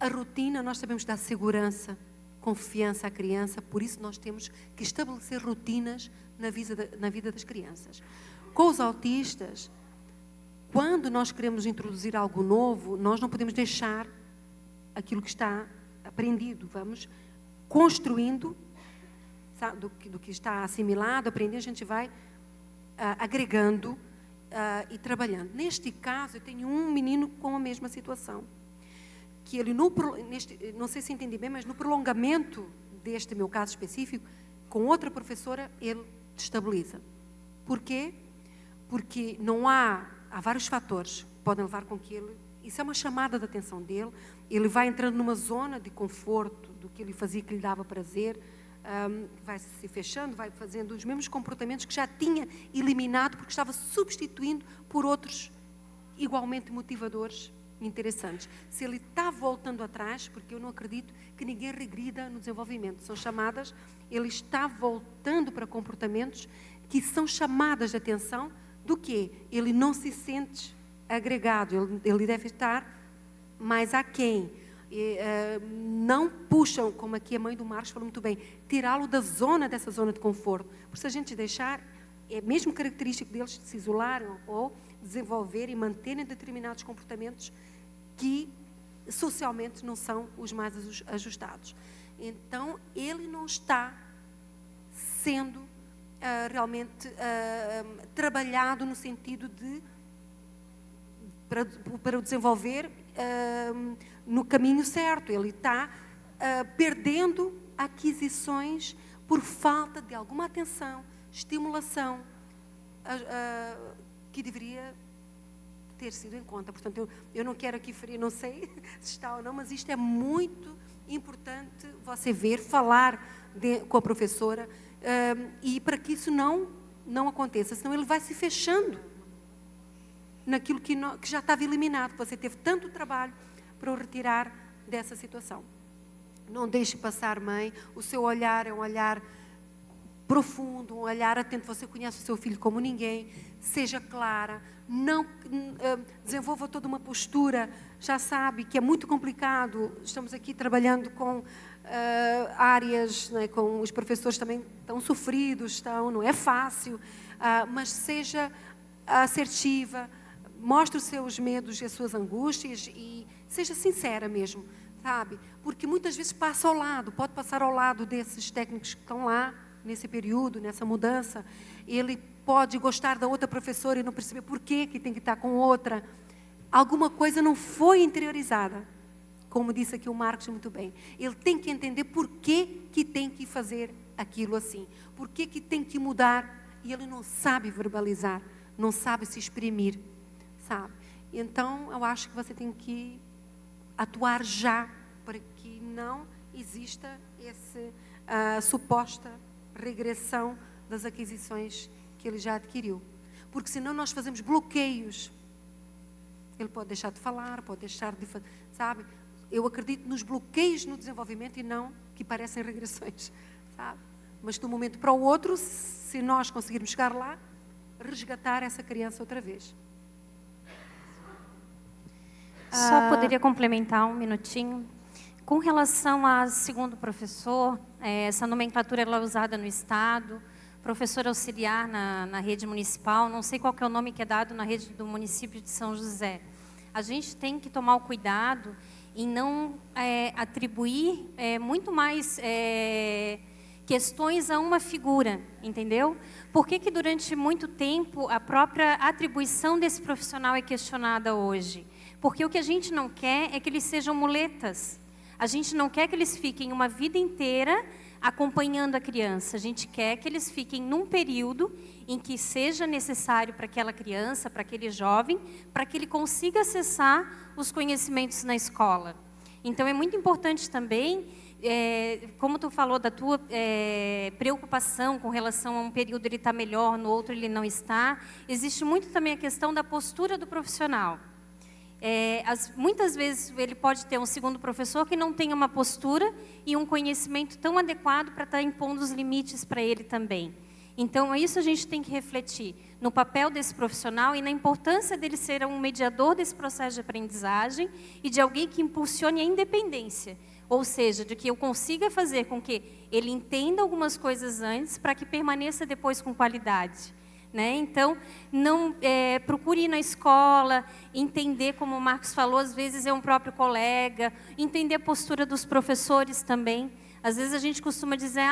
a rotina, nós sabemos dar segurança, confiança à criança, por isso nós temos que estabelecer rotinas na vida das crianças. Com os autistas, quando nós queremos introduzir algo novo, nós não podemos deixar aquilo que está aprendido, vamos construindo, sabe, do que está assimilado, aprendendo, a gente vai agregando e trabalhando. Neste caso, eu tenho um menino com a mesma situação, que ele, não sei se entendi bem, mas no prolongamento deste meu caso específico, com outra professora, ele destabiliza. Porquê? Porque há vários fatores que podem levar com que ele... Isso é uma chamada de atenção dele, ele vai entrando numa zona de conforto, do que ele fazia que lhe dava prazer, vai se fechando, vai fazendo os mesmos comportamentos que já tinha eliminado, porque estava substituindo por outros igualmente motivadores interessantes. Se ele está voltando atrás, porque eu não acredito que ninguém regrida no desenvolvimento, são chamadas, ele está voltando para comportamentos que são chamadas de atenção do quê? Ele não se sente agregado, ele deve estar mais aquém. Não puxam, como aqui a mãe do Marcos falou muito bem, tirá-lo dessa zona de conforto. Porque se a gente deixar, é mesmo característico deles se isolarem ou desenvolver e manterem determinados comportamentos que socialmente não são os mais ajustados. Então, ele não está sendo realmente trabalhado no sentido de para o desenvolver no caminho certo. Ele está perdendo aquisições por falta de alguma atenção, estimulação que deveria ter sido em conta. Portanto, eu não quero aqui ferir, não sei se está ou não, mas isto é muito importante você ver, falar com a professora e para que isso não aconteça, senão ele vai se fechando naquilo que já estava eliminado, que você teve tanto trabalho para o retirar dessa situação. Não deixe passar, mãe, o seu olhar é um olhar profundo, um olhar atento, você conhece o seu filho como ninguém, seja clara, não desenvolva toda uma postura, já sabe que é muito complicado, estamos aqui trabalhando com áreas, né, com os professores também tão sofridos, não é fácil, mas seja assertiva, mostre os seus medos e as suas angústias e seja sincera mesmo, sabe? Porque muitas vezes pode passar ao lado desses técnicos que estão lá, nesse período, nessa mudança. Ele pode gostar da outra professora e não perceber por que tem que estar com outra. Alguma coisa não foi interiorizada, como disse aqui o Marcos muito bem. Ele tem que entender por que tem que fazer aquilo assim, por que tem que mudar, e ele não sabe verbalizar, não sabe se exprimir, sabe? Então, eu acho que você tem que atuar já, para que não exista essa suposta regressão das aquisições que ele já adquiriu. Porque senão nós fazemos bloqueios. Ele pode deixar de falar, pode deixar de fazer, sabe? Eu acredito nos bloqueios no desenvolvimento e não que parecem regressões, sabe? Mas de um momento para o outro, se nós conseguirmos chegar lá, resgatar essa criança outra vez. Só poderia complementar um minutinho. Com relação a segundo professor, essa nomenclatura ela é usada no Estado, professor auxiliar na rede municipal, não sei qual que é o nome que é dado na rede do município de São José. A gente tem que tomar o cuidado em não atribuir muito mais questões a uma figura, entendeu? Por que durante muito tempo a própria atribuição desse profissional é questionada hoje? Porque o que a gente não quer é que eles sejam muletas. A gente não quer que eles fiquem uma vida inteira acompanhando a criança. A gente quer que eles fiquem num período em que seja necessário para aquela criança, para aquele jovem, para que ele consiga acessar os conhecimentos na escola. Então, é muito importante também, como tu falou da tua preocupação com relação a um período ele está melhor, no outro ele não está, existe muito também a questão da postura do profissional. Muitas vezes ele pode ter um segundo professor que não tenha uma postura e um conhecimento tão adequado para estar impondo os limites para ele também. Então, isso a gente tem que refletir no papel desse profissional e na importância dele ser um mediador desse processo de aprendizagem e de alguém que impulsione a independência, ou seja, de que eu consiga fazer com que ele entenda algumas coisas antes para que permaneça depois com qualidade. Né? Então, não procure ir na escola, entender, como o Marcos falou, às vezes é um próprio colega, entender a postura dos professores também. Às vezes a gente costuma dizer,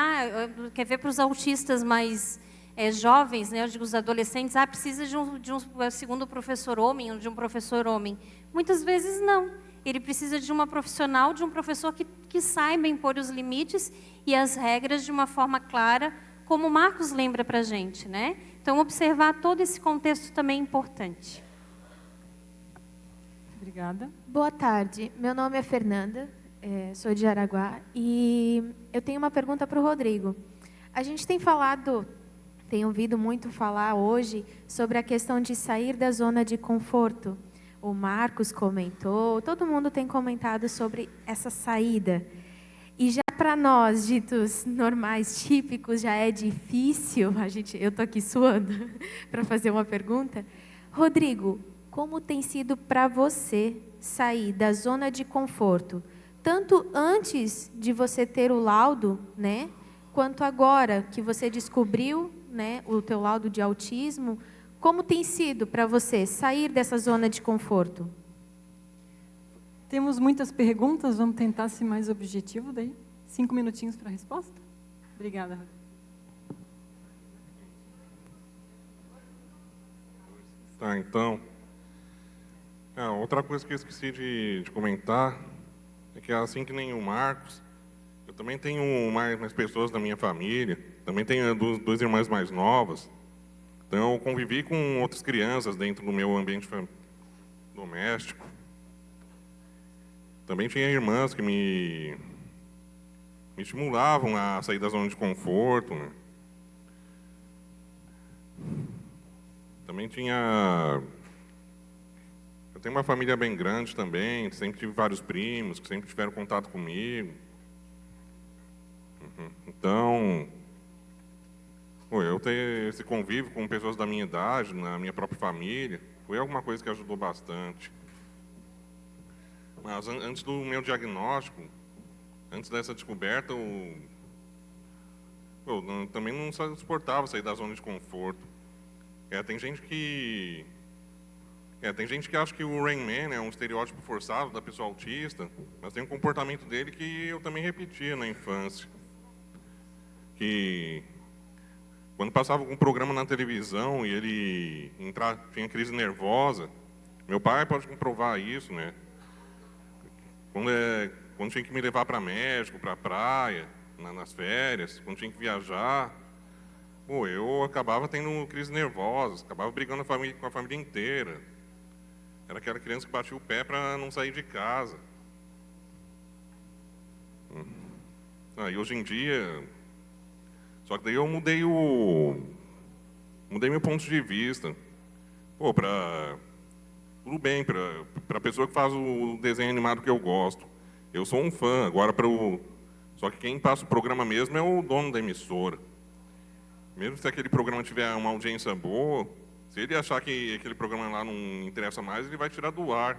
quer ver para os autistas mais jovens, né, os adolescentes, precisa de um segundo professor homem ou de um professor homem. Muitas vezes não. ele precisa de uma profissional, de um professor que saiba impor os limites e as regras de uma forma clara, como o Marcos lembra para a gente, né? Então, observar todo esse contexto também é importante. Obrigada. Boa tarde, meu nome é Fernanda, sou de Araguá, e eu tenho uma pergunta para o Rodrigo. A gente tem ouvido muito falar hoje sobre a questão de sair da zona de conforto. O Marcos comentou, todo mundo tem comentado sobre essa saída. E já para nós, ditos normais, típicos, já é difícil, eu estou aqui suando para fazer uma pergunta. Rodrigo, como tem sido para você sair da zona de conforto, tanto antes de você ter o laudo, né, quanto agora que você descobriu, né, o teu laudo de autismo, como tem sido para você sair dessa zona de conforto? Temos muitas perguntas, vamos tentar ser mais objetivo daí. 5 minutinhos para a resposta? Obrigada. Tá, então. Outra coisa que eu esqueci de comentar é que, assim que nem o Marcos, eu também tenho mais pessoas da minha família, também tenho duas irmãs mais novas. Então, eu convivi com outras crianças dentro do meu ambiente doméstico. Também tinha irmãs que me estimulavam a sair da zona de conforto, né? Também tinha... Eu tenho uma família bem grande também, sempre tive vários primos que sempre tiveram contato comigo. Então, eu ter esse convívio com pessoas da minha idade, na minha própria família, foi alguma coisa que ajudou bastante. Mas antes do meu diagnóstico, antes dessa descoberta, eu também não suportava sair da zona de conforto. Tem gente que acha que o Rain Man é um estereótipo forçado da pessoa autista, mas tem um comportamento dele que eu também repetia na infância. Que quando passava um programa na televisão e ele tinha crise nervosa, meu pai pode comprovar isso, né? Quando tinha que me levar para México, para a praia, nas férias, quando tinha que viajar, eu acabava tendo crise nervosa, acabava brigando com a família inteira. Era aquela criança que batia o pé para não sair de casa. E hoje em dia... Só que daí eu mudei meu ponto de vista. Tudo bem, para a pessoa que faz o desenho animado que eu gosto. Eu sou um fã, agora só que quem passa o programa mesmo é o dono da emissora. Mesmo se aquele programa tiver uma audiência boa, se ele achar que aquele programa lá não interessa mais, ele vai tirar do ar.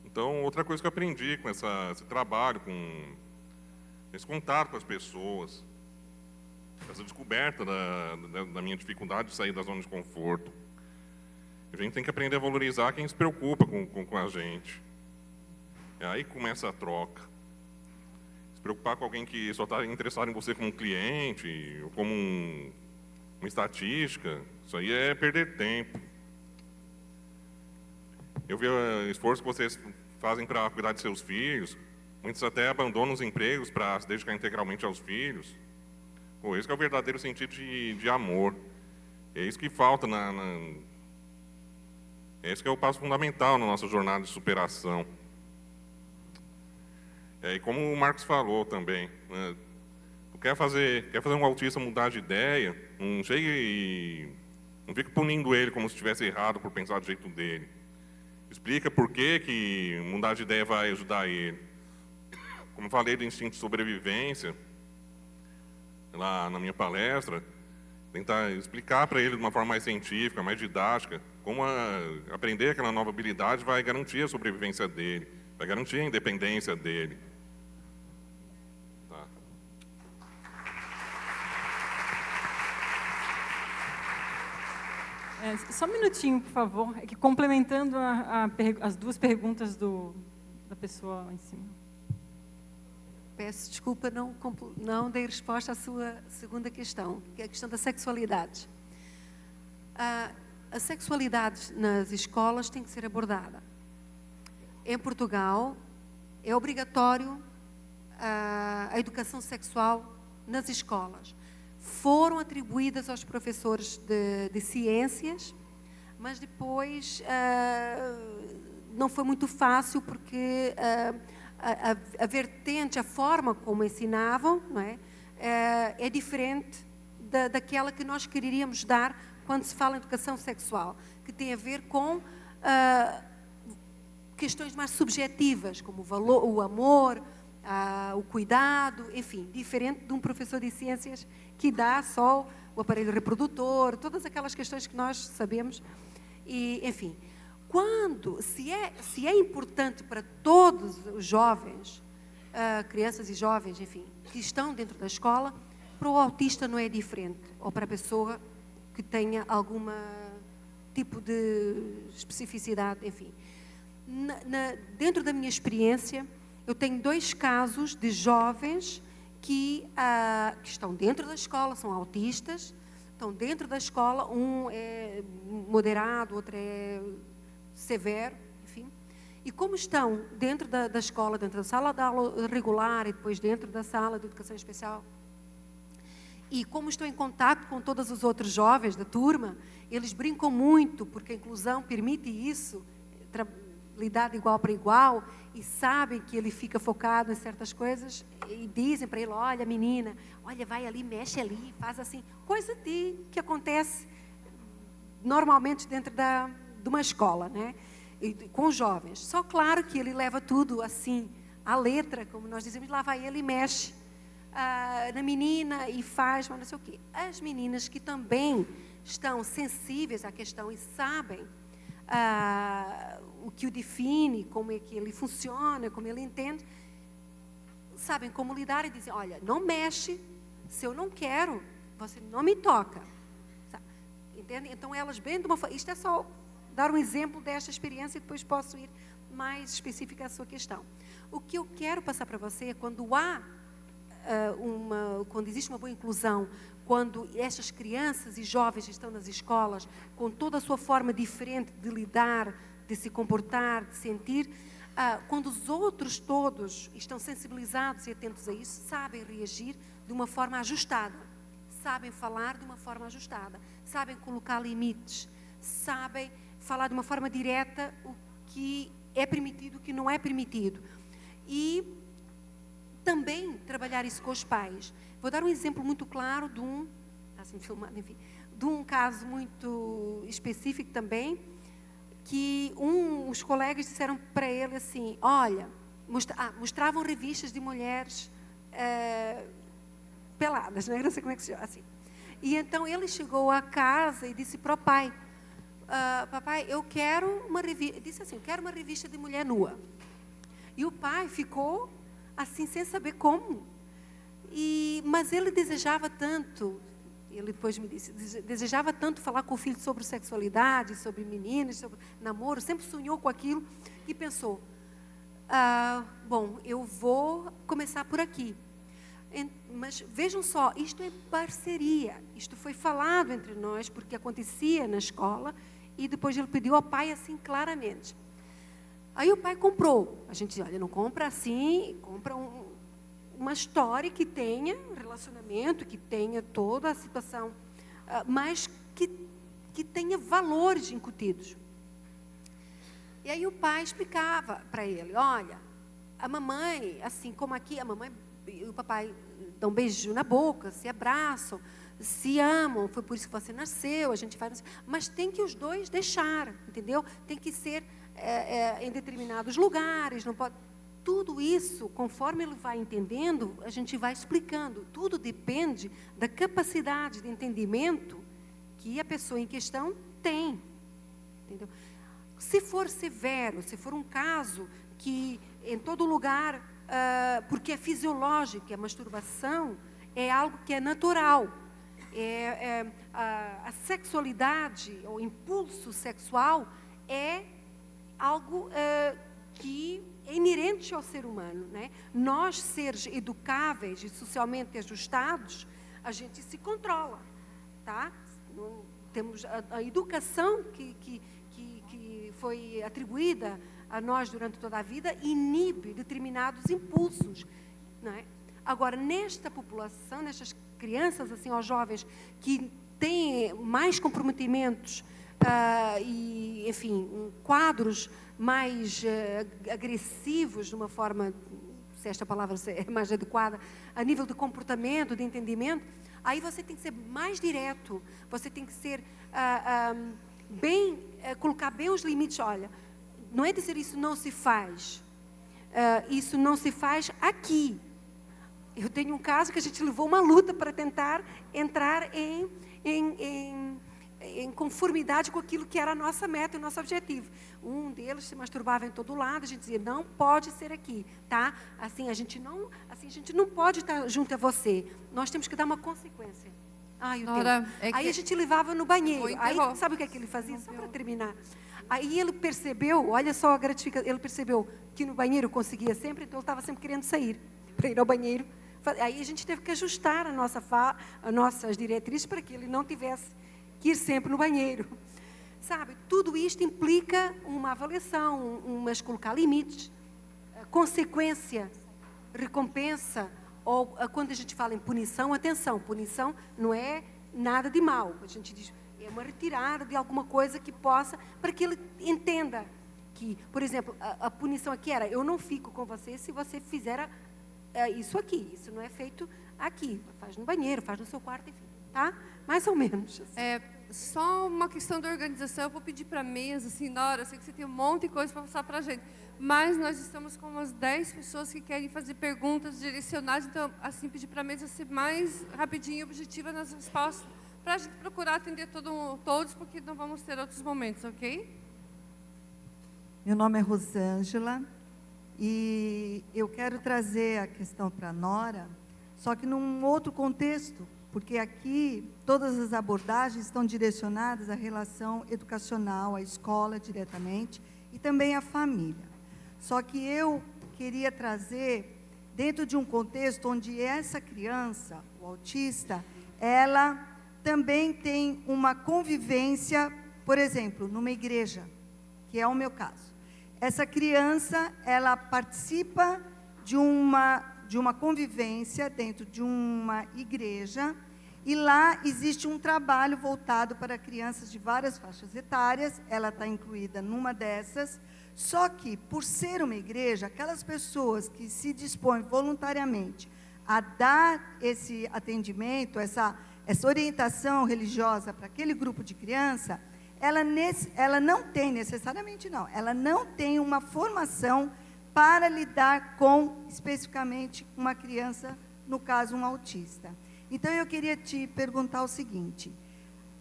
Então, outra coisa que eu aprendi com esse trabalho, com esse contato com as pessoas, essa descoberta da minha dificuldade de sair da zona de conforto. A gente tem que aprender a valorizar quem se preocupa com a gente. Aí começa a troca. Se preocupar com alguém que só está interessado em você como um cliente, ou como uma estatística, isso aí é perder tempo. Eu vi o esforço que vocês fazem para cuidar de seus filhos. Muitos até abandonam os empregos para se dedicar integralmente aos filhos. Esse que é o verdadeiro sentido de amor. É isso que falta esse que é o passo fundamental na nossa jornada de superação. E como o Marcos falou também, né, quer fazer um autista mudar de ideia, não fique punindo ele como se estivesse errado por pensar do jeito dele. Explica por que mudar de ideia vai ajudar ele. Como eu falei do instinto de sobrevivência, lá na minha palestra, tentar explicar para ele de uma forma mais científica, mais didática, como aprender aquela nova habilidade vai garantir a sobrevivência dele, vai garantir a independência dele. Tá. Só um minutinho, por favor. É que complementando as duas perguntas da pessoa lá em cima. Peço desculpa, não dei resposta à sua segunda questão, que é a questão da sexualidade. A sexualidade nas escolas tem que ser abordada. em Portugal, é obrigatório a educação sexual nas escolas. Foram atribuídas aos professores de ciências, mas depois não foi muito fácil, porque a vertente, a forma como ensinavam, não é, é diferente daquela que nós queríamos dar quando se fala em educação sexual, que tem a ver com questões mais subjetivas, como o amor, o cuidado, enfim, diferente de um professor de ciências que dá só o aparelho reprodutor, todas aquelas questões que nós sabemos. E, enfim, se é importante para todos os jovens, crianças e jovens, enfim, que estão dentro da escola, para o autista não é diferente, ou para a pessoa que tenha algum tipo de especificidade, enfim. Dentro da minha experiência, eu tenho 2 casos de jovens que estão dentro da escola, são autistas, estão dentro da escola, um é moderado, outro é severo, enfim. E como estão dentro da escola, dentro da sala de aula regular e depois dentro da sala de educação especial, e como estão em contato com todos os outros jovens da turma, eles brincam muito, porque a inclusão permite isso, lidar de igual para igual, e sabem que ele fica focado em certas coisas, e dizem para ele, olha menina, olha, vai ali, mexe ali, faz assim, coisa que acontece normalmente dentro de uma escola, né? E, com os jovens. Só claro que ele leva tudo assim, à letra, como nós dizemos, lá vai ele e mexe na menina e faz, mas não sei o quê. As meninas que também estão sensíveis à questão e sabem o que o define, como é que ele funciona, como ele entende, sabem como lidar e dizem, olha, não mexe, se eu não quero, você não me toca. Sabe? Entende? Então elas bem de uma forma, isto é só dar um exemplo desta experiência e depois posso ir mais específica à sua questão. O que eu quero passar para você é quando quando existe uma boa inclusão, quando estas crianças e jovens estão nas escolas com toda a sua forma diferente de lidar, de se comportar, de sentir, quando os outros todos estão sensibilizados e atentos a isso, sabem reagir de uma forma ajustada, sabem falar de uma forma ajustada, sabem colocar limites, sabem falar de uma forma direta o que é permitido, o que não é permitido. E também trabalhar isso com os pais. Vou dar um exemplo muito claro de um caso muito específico também, que os colegas disseram para ele assim, olha, mostravam revistas de mulheres peladas, não sei como é que se chama, assim. E então ele chegou a casa e disse para o pai, papai, eu quero uma revista, disse assim, eu quero uma revista de mulher nua. E o pai ficou assim, sem saber como. Mas ele desejava tanto, ele depois me disse, desejava tanto falar com o filho sobre sexualidade, sobre meninas, sobre namoro, sempre sonhou com aquilo, e pensou, bom, eu vou começar por aqui. Mas vejam só, isto é parceria, isto foi falado entre nós, porque acontecia na escola, e depois ele pediu ao pai assim claramente. Aí o pai comprou. A gente diz, olha, não compra assim, compra uma história que tenha relacionamento, que tenha toda a situação, mas que tenha valores incutidos. E aí o pai explicava para ele, olha, a mamãe, assim como aqui, a mamãe e o papai dão um beijo na boca, se abraçam, se amam, foi por isso que você nasceu, a gente faz, mas tem que os dois deixar, entendeu? Tem que ser em determinados lugares, não pode. Tudo isso, conforme ele vai entendendo, a gente vai explicando. Tudo depende da capacidade de entendimento que a pessoa em questão tem, entendeu? Se for severo, se for um caso que em todo lugar, porque é fisiológico, a masturbação é algo que é natural. A sexualidade, o impulso sexual é algo que é inerente ao ser humano, né? Nós, seres educáveis e socialmente ajustados, a gente se controla, tá? Temos a educação que foi atribuída a nós durante toda a vida, inibe determinados impulsos, não é? Agora, nesta população, nestas crianças, assim, aos jovens que têm mais comprometimentos e, enfim, quadros mais agressivos, de uma forma, se esta palavra é mais adequada, a nível de comportamento, de entendimento, aí você tem que ser mais direto, você tem que ser colocar bem os limites. Olha, não é dizer isso não se faz, isso não se faz aqui. Eu tenho um caso que a gente levou uma luta para tentar entrar em conformidade com aquilo que era a nossa meta, o nosso objetivo. Um deles se masturbava em todo lado, a gente dizia, não pode ser aqui, tá? Assim, a gente não pode estar junto a você. Nós temos que dar uma consequência. Aí a gente levava no banheiro. Aí, sabe o que é que ele fazia? Só para terminar. Aí ele percebeu, olha só a gratificação, ele percebeu que no banheiro conseguia sempre, então ele estava sempre querendo sair para ir ao banheiro. Aí a gente teve que ajustar as nossas diretrizes para que ele não tivesse que ir sempre no banheiro. Sabe, tudo isto implica uma avaliação, mas colocar limites, consequência, recompensa, ou quando a gente fala em punição, atenção, punição não é nada de mal. A gente diz, é uma retirada de alguma coisa que possa, para que ele entenda que, por exemplo, a punição aqui era, eu não fico com você se você fizer isso aqui, isso não é feito aqui, faz no banheiro, faz no seu quarto, enfim, tá? Mais ou menos. Só uma questão da organização, eu vou pedir para a mesa, assim, Nora, eu sei que você tem um monte de coisa para passar para a gente, mas nós estamos com umas 10 pessoas que querem fazer perguntas direcionadas, então, assim, pedir para a mesa ser mais rapidinho e objetiva nas respostas, para a gente procurar atender todos, porque não vamos ter outros momentos, ok? Meu nome é Rosângela, e eu quero trazer a questão para a Nora, só que num outro contexto, porque aqui todas as abordagens estão direcionadas à relação educacional, à escola diretamente, e também à família. Só que eu queria trazer, dentro de um contexto onde essa criança, o autista, ela também tem uma convivência, por exemplo, numa igreja, que é o meu caso. Essa criança, ela participa de uma convivência dentro de uma igreja, e lá existe um trabalho voltado para crianças de várias faixas etárias, ela está incluída numa dessas, só que, por ser uma igreja, aquelas pessoas que se dispõem voluntariamente a dar esse atendimento, essa orientação religiosa para aquele grupo de criança, ela não tem necessariamente, não, ela não tem uma formação para lidar com, especificamente, uma criança, no caso, um autista. Então, eu queria te perguntar o seguinte,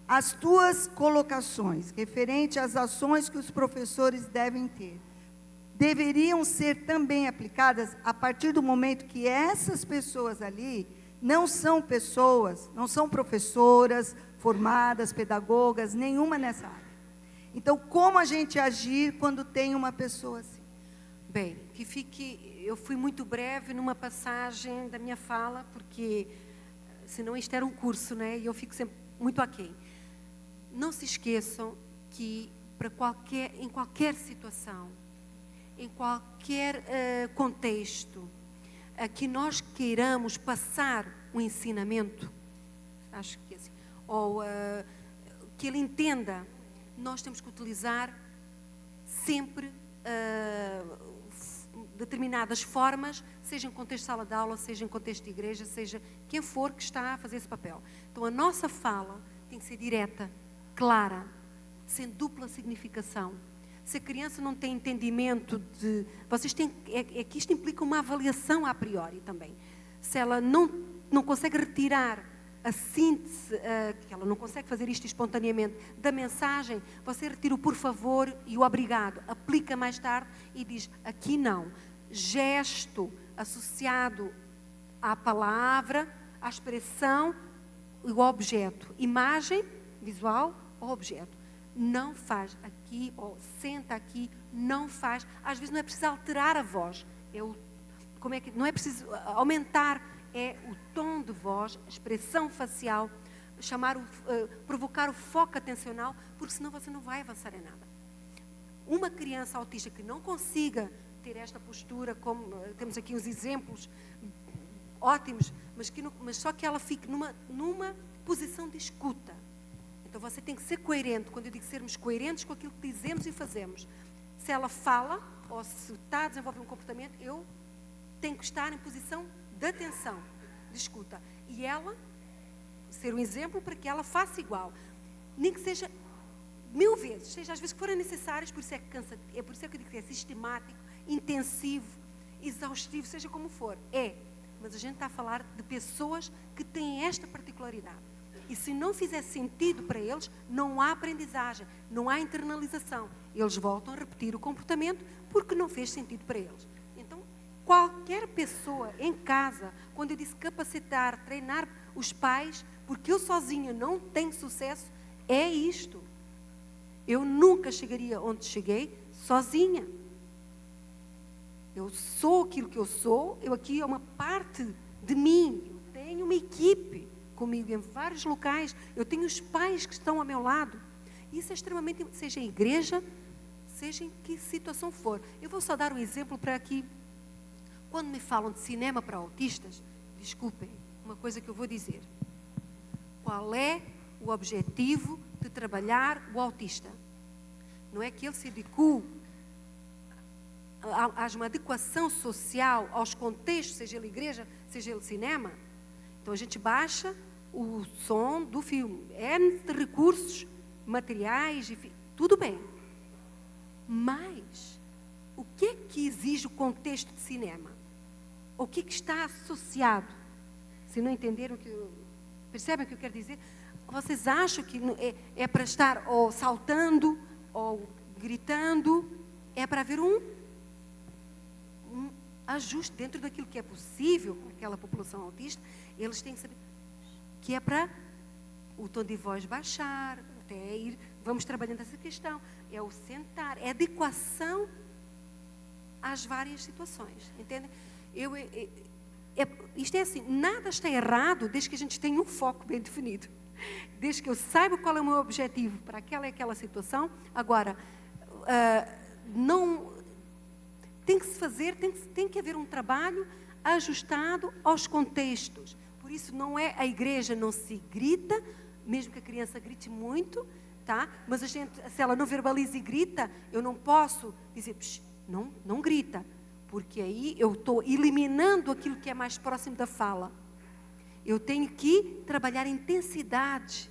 as tuas colocações referente às ações que os professores devem ter, deveriam ser também aplicadas a partir do momento que essas pessoas ali não são pessoas, não são professoras formadas, pedagogas, nenhuma nessa área. Então, como a gente agir quando tem uma pessoa assim? Bem, eu fui muito breve numa passagem da minha fala, porque senão isto era um curso, né? E eu fico sempre muito aquém. Não se esqueçam que em qualquer situação, em qualquer contexto, que nós queiramos passar um ensinamento, acho que assim, ou que ele entenda, nós temos que utilizar sempre determinadas formas, seja em contexto de sala de aula, seja em contexto de igreja, seja quem for que está a fazer esse papel. Então, a nossa fala tem que ser direta, clara, sem dupla significação. Se a criança não tem entendimento de... que isto implica uma avaliação a priori também. Se ela não consegue retirar a síntese, que ela não consegue fazer isto espontaneamente, da mensagem, você retira o por favor e o obrigado, aplica mais tarde e diz, aqui não. Gesto associado à palavra, à expressão e ao objeto. Imagem, visual ou objeto. Não faz aqui, ou senta aqui, não faz. Às vezes não é preciso alterar a voz. Não é preciso aumentar, é o tom de voz, a expressão facial, provocar o foco atencional, porque senão você não vai avançar em nada. uma criança autista que não consiga ter esta postura, como temos aqui uns exemplos ótimos, mas só que ela fique numa posição de escuta. Então você tem que ser coerente. Quando eu digo sermos coerentes com aquilo que dizemos e fazemos, se ela fala ou se está a desenvolver um comportamento, eu tenho que estar em posição de atenção, de escuta. E ela ser um exemplo para que ela faça igual. Nem que seja 1000 vezes, seja às vezes que forem necessárias, por isso é que cansa, é por isso é que eu digo que é sistemático, intensivo, exaustivo, seja como for. Mas a gente está a falar de pessoas que têm esta particularidade. E se não fizer sentido para eles, não há aprendizagem, não há internalização. Eles voltam a repetir o comportamento porque não fez sentido para eles. Então, qualquer pessoa em casa, quando eu disse capacitar, treinar os pais, porque eu sozinha não tenho sucesso, é isto. Eu nunca chegaria onde cheguei sozinha. Eu sou aquilo que eu sou, aqui é uma parte de mim. Eu tenho uma equipe comigo em vários locais, eu tenho os pais que estão ao meu lado. Isso é extremamente, seja em igreja, seja em que situação for. Eu vou só dar um exemplo para aqui. Quando me falam de cinema para autistas, desculpem, uma coisa que eu vou dizer. Qual é o objetivo de trabalhar o autista? Não é que ele se adeque a uma adequação social aos contextos, seja ele igreja, seja ele cinema? Então a gente baixa o som do filme, de recursos materiais, tudo bem. Mas o que é que exige o contexto de cinema? O que é que está associado? Se não entenderam percebem o que eu quero dizer? Vocês acham que é para estar ou saltando ou gritando? É para haver um ajuste dentro daquilo que é possível com aquela população autista. Eles têm que saber que é para o tom de voz baixar, até ir, vamos trabalhando essa questão. É o sentar, é a adequação às várias situações, entendem? Isto é assim, nada está errado desde que a gente tenha um foco bem definido. Desde que eu saiba qual é o meu objetivo para aquela e aquela situação. Agora, não tem que se fazer, tem que haver um trabalho ajustado aos contextos. Por isso não é a igreja, não se grita, mesmo que a criança grite muito, tá? Mas a gente, se ela não verbaliza e grita, eu não posso dizer, não grita, porque aí eu estou eliminando aquilo que é mais próximo da fala. Eu tenho que trabalhar a intensidade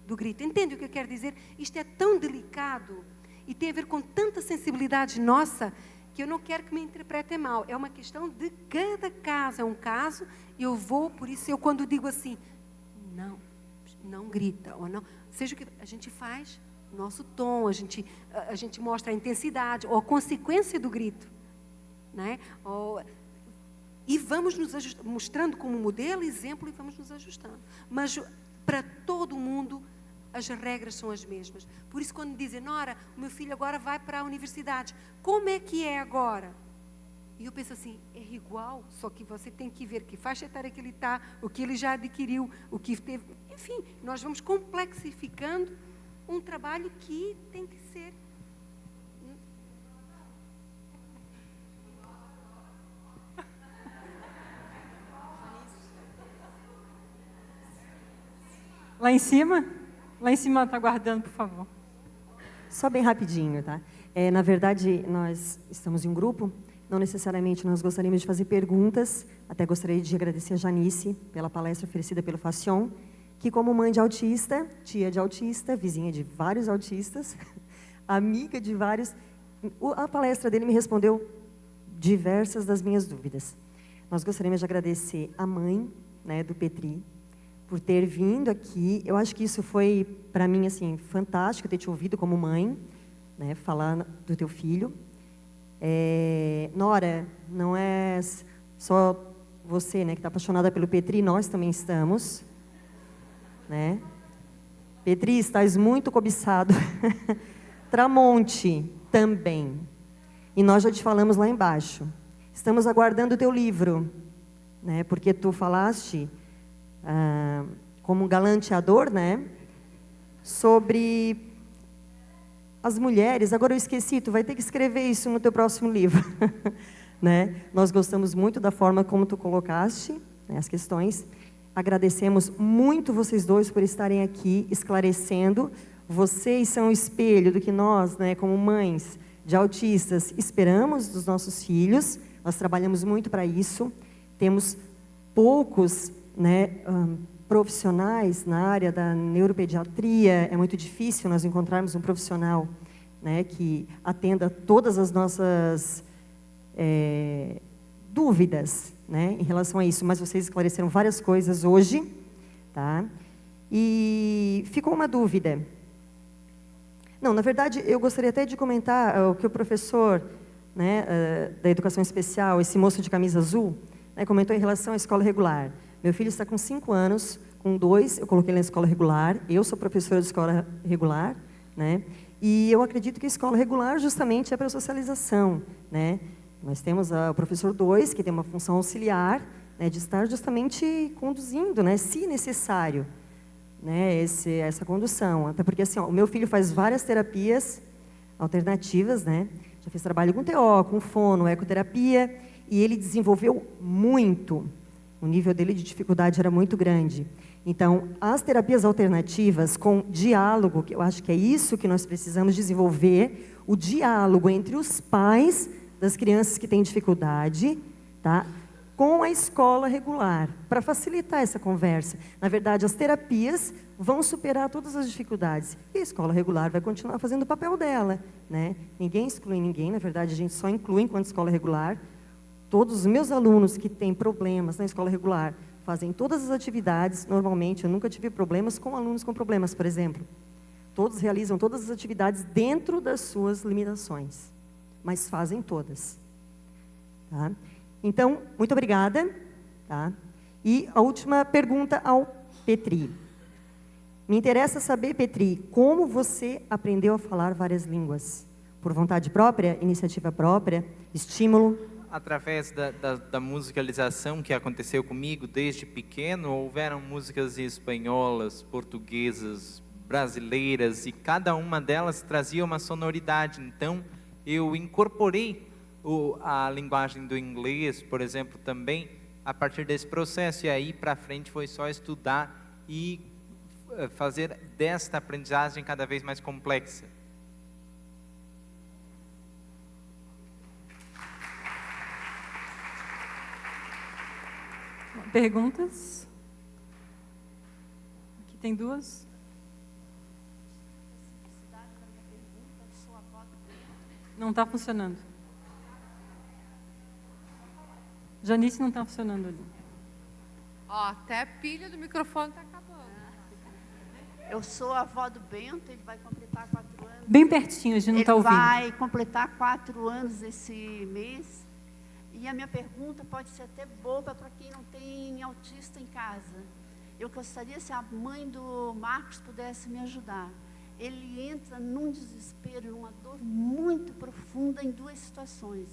do grito. Entende o que eu quero dizer? Isto é tão delicado e tem a ver com tanta sensibilidade nossa que eu não quero que me interpretem mal. É uma questão de cada caso. É um caso, por isso eu quando digo assim, não grita, ou não, seja o que a gente faz, nosso tom, a gente mostra a intensidade, ou a consequência do grito, né? E vamos nos mostrando como modelo, exemplo, e vamos nos ajustando. Mas para todo mundo, as regras são as mesmas. Por isso, quando dizem, Nora, o meu filho agora vai para a universidade, como é que é agora? E eu penso assim, é igual, só que você tem que ver que faixa etária que ele está, o que ele já adquiriu, o que teve. Enfim, nós vamos complexificando um trabalho que tem que ser. Lá em cima? Lá em cima está aguardando, por favor. Só bem rapidinho, tá? Na verdade, nós estamos em um grupo, não necessariamente nós gostaríamos de fazer perguntas, até gostaria de agradecer a Janice pela palestra oferecida pelo Facion, que como mãe de autista, tia de autista, vizinha de vários autistas, amiga de vários, a palestra dele me respondeu diversas das minhas dúvidas. Nós gostaríamos de agradecer a mãe, né, do Petri, por ter vindo aqui. Eu acho que isso foi, para mim, assim, fantástico, ter te ouvido como mãe, né, falar do teu filho. Nora, não é só você, né, que está apaixonada pelo Petri, nós também estamos. Né? Petri, estás muito cobiçado. Tramonte, também. E nós já te falamos lá embaixo. Estamos aguardando o teu livro, né, porque tu falaste... como um galanteador, né, sobre as mulheres, agora eu esqueci, tu vai ter que escrever isso no teu próximo livro. Né? Nós gostamos muito da forma como tu colocaste, né, as questões. Agradecemos muito vocês dois por estarem aqui esclarecendo. Vocês são o espelho do que nós, né, como mães de autistas, esperamos dos nossos filhos. Nós trabalhamos muito para isso. Temos poucos, né, profissionais na área da neuropediatria. É muito difícil nós encontrarmos um profissional, né, que atenda todas as nossas dúvidas, né, em relação a isso, mas vocês esclareceram várias coisas hoje, tá? E ficou uma dúvida. Não, na verdade, eu gostaria até de comentar o que o professor, né, da educação especial, esse moço de camisa azul, né, comentou em relação à escola regular. Meu filho está com 5 anos, com 2, eu coloquei ele na escola regular, eu sou professora de escola regular, né, e eu acredito que a escola regular justamente é para a socialização, né. Nós temos o professor 2, que tem uma função auxiliar, né, de estar justamente conduzindo, né, se necessário, né, essa condução. Até porque assim, ó, o meu filho faz várias terapias alternativas, né, já fez trabalho com TO, com fono, ecoterapia, e ele desenvolveu muito. O nível dele de dificuldade era muito grande. Então, as terapias alternativas com diálogo, que eu acho que é isso que nós precisamos desenvolver, o diálogo entre os pais das crianças que têm dificuldade, tá? Com a escola regular, para facilitar essa conversa. Na verdade, as terapias vão superar todas as dificuldades. E a escola regular vai continuar fazendo o papel dela, né? Ninguém exclui ninguém, na verdade, a gente só inclui enquanto escola regular. Todos os meus alunos que têm problemas na escola regular fazem todas as atividades. Normalmente, eu nunca tive problemas com alunos com problemas, por exemplo. Todos realizam todas as atividades dentro das suas limitações, mas fazem todas. Tá? Então, muito obrigada. Tá? E a última pergunta ao Petri. Me interessa saber, Petri, como você aprendeu a falar várias línguas? Por vontade própria, iniciativa própria, estímulo? Através da musicalização que aconteceu comigo desde pequeno, houveram músicas espanholas, portuguesas, brasileiras, e cada uma delas trazia uma sonoridade. Então, eu incorporei a linguagem do inglês, por exemplo, também, a partir desse processo. E aí, para frente, foi só estudar e fazer desta aprendizagem cada vez mais complexa. Perguntas? Aqui tem 2. Não está funcionando. Janice não está funcionando ali. Ó, até a pilha do microfone está acabando. Eu sou a avó do Bento, ele vai completar 4 anos. Bem pertinho, a gente não está ouvindo. Ele vai completar 4 anos esse mês. E a minha pergunta pode ser até boba para quem não tem autista em casa. Eu gostaria se a mãe do Marcos pudesse me ajudar. Ele entra num desespero, numa dor muito profunda em 2 situações.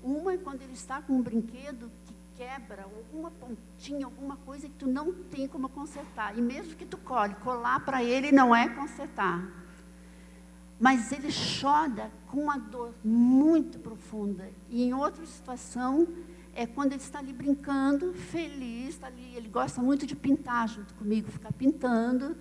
Uma é quando ele está com um brinquedo que quebra, alguma pontinha, alguma coisa que tu não tem como consertar. E mesmo que tu colar para ele, não é consertar. Mas ele chora com uma dor muito profunda. E em outra situação, é quando ele está ali brincando, feliz, está ali, ele gosta muito de pintar junto comigo, ficar pintando.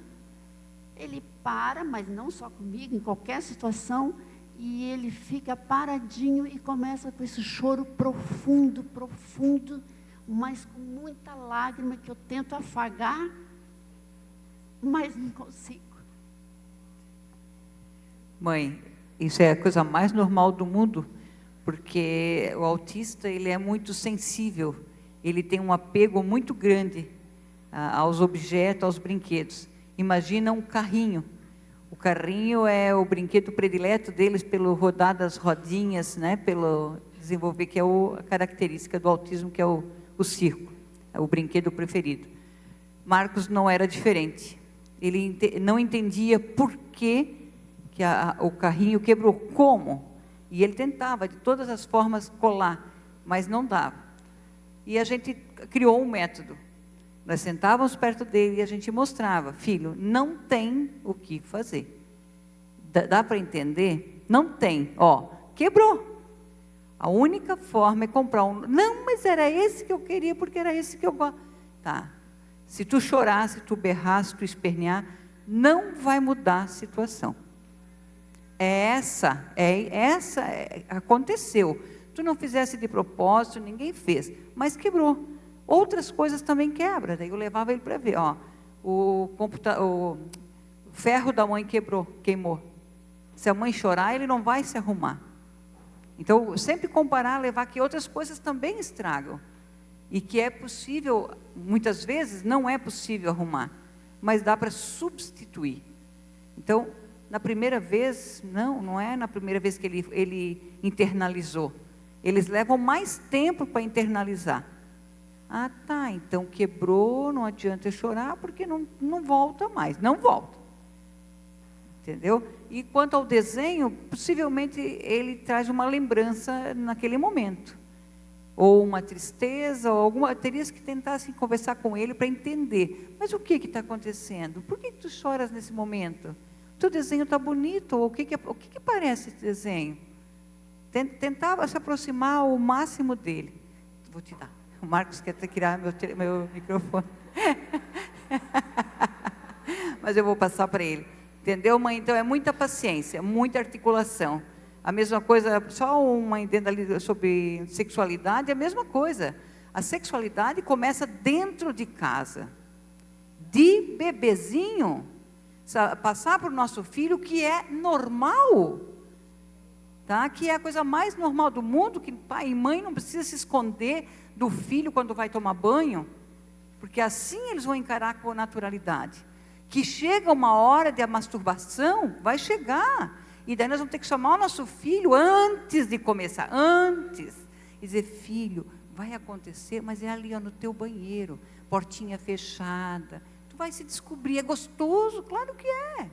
Ele para, mas não só comigo, em qualquer situação, e ele fica paradinho e começa com esse choro profundo, profundo, mas com muita lágrima que eu tento afagar, mas não consigo. Mãe, isso é a coisa mais normal do mundo, porque o autista ele é muito sensível, ele tem um apego muito grande aos objetos, aos brinquedos. Imagina um carrinho. O carrinho é o brinquedo predileto deles pelo rodar das rodinhas, né? Pelo desenvolver, que é a característica do autismo, que é o círculo, é o brinquedo preferido. Marcos não era diferente. Ele não entendia por que o carrinho quebrou, como? E ele tentava de todas as formas colar, mas não dava. E a gente criou um método. Nós sentávamos perto dele e a gente mostrava, filho, não tem o que fazer. Dá para entender? Não tem. Ó, quebrou. A única forma é comprar um... Não, mas era esse que eu queria, porque era esse que eu gosto. Tá. Se tu chorar, se tu berrar, se tu espernear, não vai mudar a situação. Aconteceu. Tu não fizesse de propósito, ninguém fez, mas quebrou. Outras coisas também quebram. Daí eu levava ele para ver. Ó, o ferro da mãe queimou. Se a mãe chorar, ele não vai se arrumar. Então, sempre comparar, levar que outras coisas também estragam. E que é possível, muitas vezes, não é possível arrumar, mas dá para substituir. Então, na primeira vez, não é na primeira vez que ele internalizou. Eles levam mais tempo para internalizar. Ah, tá, então quebrou, não adianta chorar, porque não volta mais, não volta. Entendeu? E quanto ao desenho, possivelmente ele traz uma lembrança naquele momento. Ou uma tristeza, ou alguma... Terias que tentar assim, conversar com ele para entender. Mas o que está acontecendo? Por que tu choras nesse momento? O teu desenho está bonito, ou o que parece esse desenho? Tentava se aproximar o máximo dele. Vou te dar. O Marcos quer tirar meu microfone. Mas eu vou passar para ele. Entendeu, mãe? Então, é muita paciência, muita articulação. A mesma coisa, só uma entenda ali sobre sexualidade, é a mesma coisa. A sexualidade começa dentro de casa. De bebezinho, passar para o nosso filho que é normal. Tá? Que é a coisa mais normal do mundo, que pai e mãe não precisam se esconder do filho quando vai tomar banho, porque assim eles vão encarar com naturalidade. Que chega uma hora de a masturbação, vai chegar, e daí nós vamos ter que chamar o nosso filho antes de começar, antes, e dizer, filho, vai acontecer, mas é ali ó, no teu banheiro, portinha fechada, tu vai se descobrir, é gostoso, claro que é,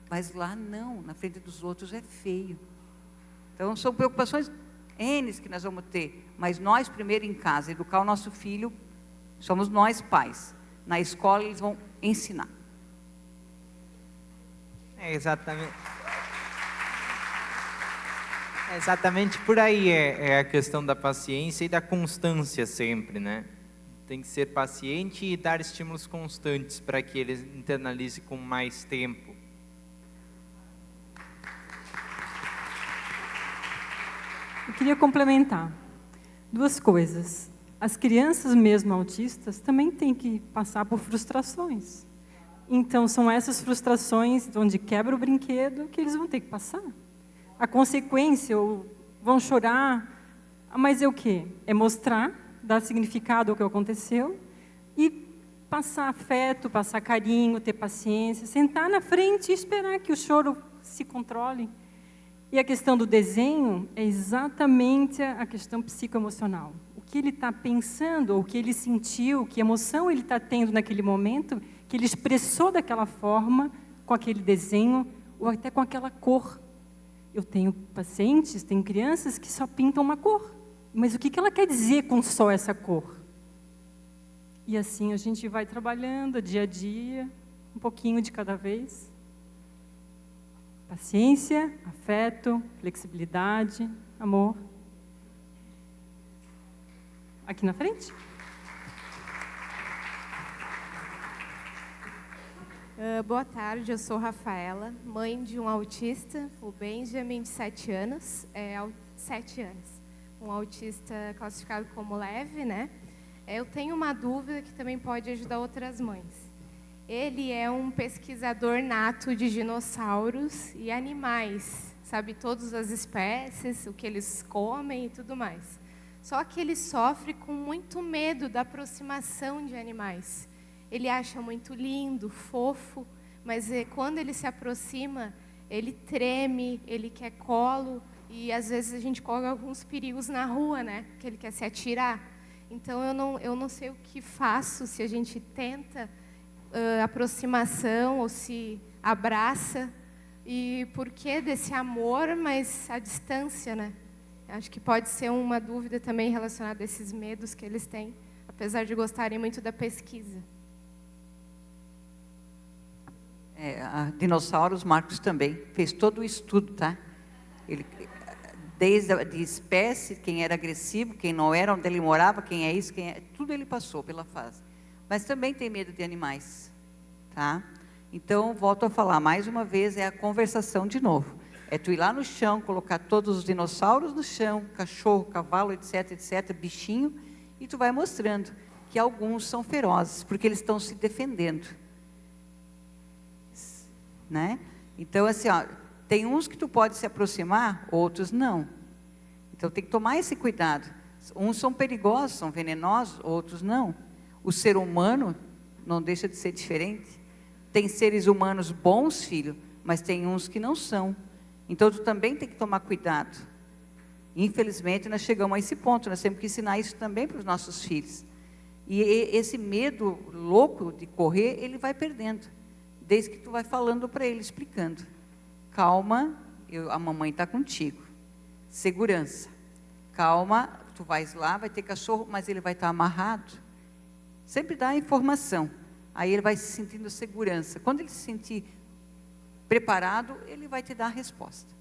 mas lá não, na frente dos outros é feio. Então são preocupações N que nós vamos ter, mas nós primeiro em casa, educar o nosso filho, somos nós pais, na escola eles vão ensinar. É exatamente por aí, é a questão da paciência e da constância sempre, né? Tem que ser paciente e dar estímulos constantes para que eles internalizem com mais tempo. Eu queria complementar duas coisas. As crianças mesmo autistas também têm que passar por frustrações. Então, são essas frustrações onde quebra o brinquedo que eles vão ter que passar. A consequência, ou vão chorar, mas é o quê? É mostrar, dar significado ao que aconteceu e passar afeto, passar carinho, ter paciência, sentar na frente e esperar que o choro se controle. E a questão do desenho é exatamente a questão psicoemocional. O que ele está pensando, ou o que ele sentiu, que emoção ele está tendo naquele momento, que ele expressou daquela forma, com aquele desenho, ou até com aquela cor. Eu tenho pacientes, tenho crianças que só pintam uma cor. Mas o que ela quer dizer com só essa cor? E assim a gente vai trabalhando dia a dia, um pouquinho de cada vez. Paciência, afeto, flexibilidade, amor. Aqui na frente. Boa tarde, eu sou Rafaela, mãe de um autista, o Benjamin, de 7 anos. 7 anos. Um autista classificado como leve, né? Eu tenho uma dúvida que também pode ajudar outras mães. Ele é um pesquisador nato de dinossauros e animais, sabe todas as espécies, o que eles comem e tudo mais. Só que ele sofre com muito medo da aproximação de animais. Ele acha muito lindo, fofo, mas quando ele se aproxima, ele treme, ele quer colo e às vezes a gente corre alguns perigos na rua, né? Que ele quer se atirar. Então eu não sei o que faço se a gente tenta aproximação ou se abraça e por que desse amor, mas a distância, né? Acho que pode ser uma dúvida também relacionada a esses medos que eles têm, apesar de gostarem muito da pesquisa. Dinossauros, Marcos também fez todo o estudo, tá? Ele, desde a de espécie, quem era agressivo, quem não era, onde ele morava, quem é isso, quem é... Tudo ele passou pela fase. Mas também tem medo de animais, tá? Então, volto a falar, mais uma vez, é a conversação de novo. É tu ir lá no chão, colocar todos os dinossauros no chão, cachorro, cavalo, etc, etc, bichinho, e tu vai mostrando que alguns são ferozes, porque eles estão se defendendo. Né? Então, assim, ó, tem uns que tu pode se aproximar, outros não. Então, tem que tomar esse cuidado. Uns são perigosos, são venenosos, outros não. O ser humano não deixa de ser diferente. Tem seres humanos bons, filho, mas tem uns que não são. Então, tu também tem que tomar cuidado. Infelizmente, nós chegamos a esse ponto, nós temos que ensinar isso também para os nossos filhos. E esse medo louco de correr, ele vai perdendo. Desde que tu vai falando para ele, explicando. Calma, a mamãe está contigo. Segurança. Calma, tu vais lá, vai ter cachorro, mas ele vai estar amarrado. Sempre dá a informação. Aí ele vai se sentindo segurança. Quando ele se sentir preparado, ele vai te dar a resposta.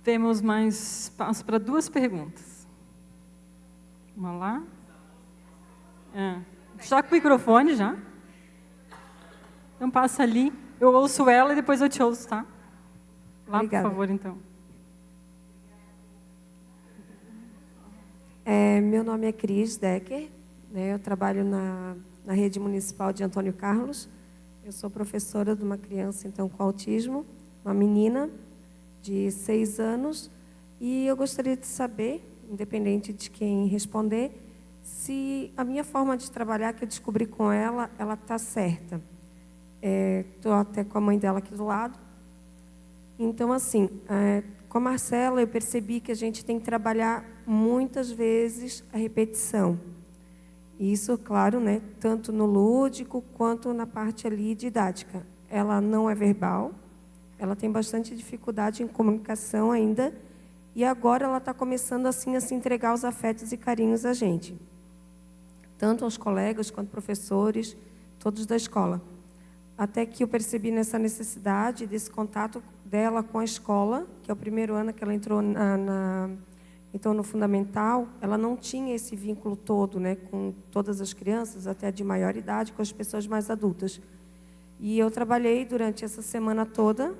Temos mais espaço para 2 perguntas. Vamos lá. Já com o microfone, já. Então, passa ali. Eu ouço ela e depois eu te ouço, tá? Lá, Obrigada. por favor, então. Meu nome é Cris Decker, né? Eu trabalho na rede municipal de Antônio Carlos. Eu sou professora de uma criança, então, com autismo, uma menina de 6 anos. E eu gostaria de saber, independente de quem responder, se a minha forma de trabalhar, que eu descobri com ela está certa. Estou até com a mãe dela aqui do lado. Então, assim, com a Marcela, eu percebi que a gente tem que trabalhar muitas vezes a repetição. Isso, claro, né, tanto no lúdico quanto na parte ali didática. Ela não é verbal, ela tem bastante dificuldade em comunicação ainda, e agora ela está começando assim a se entregar os afetos e carinhos a gente. Tanto aos colegas quanto professores, todos da escola. Até que eu percebi nessa necessidade desse contato dela com a escola, que é o primeiro ano que ela entrou então, no fundamental, ela não tinha esse vínculo todo, né, com todas as crianças, até de maior idade, com as pessoas mais adultas. E eu trabalhei durante essa semana toda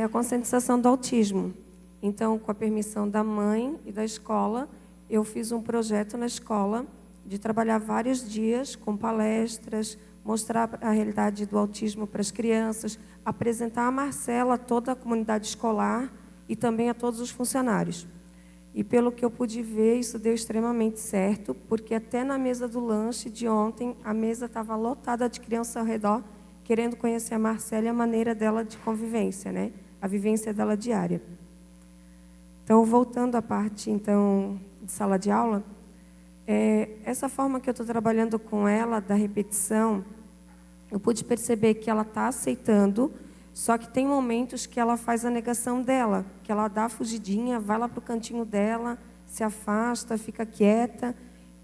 a conscientização do autismo. Então, com a permissão da mãe e da escola, eu fiz um projeto na escola de trabalhar vários dias com palestras, mostrar a realidade do autismo para as crianças, apresentar a Marcela a toda a comunidade escolar e também a todos os funcionários. E pelo que eu pude ver, isso deu extremamente certo, porque até na mesa do lanche de ontem, a mesa estava lotada de crianças ao redor, querendo conhecer a Marcela e a maneira dela de convivência, né? A vivência dela diária. Então, voltando à parte então, de sala de aula, essa forma que eu estou trabalhando com ela, da repetição, eu pude perceber que ela está aceitando, só que tem momentos que ela faz a negação dela, que ela dá a fugidinha, vai lá para o cantinho dela, se afasta, fica quieta,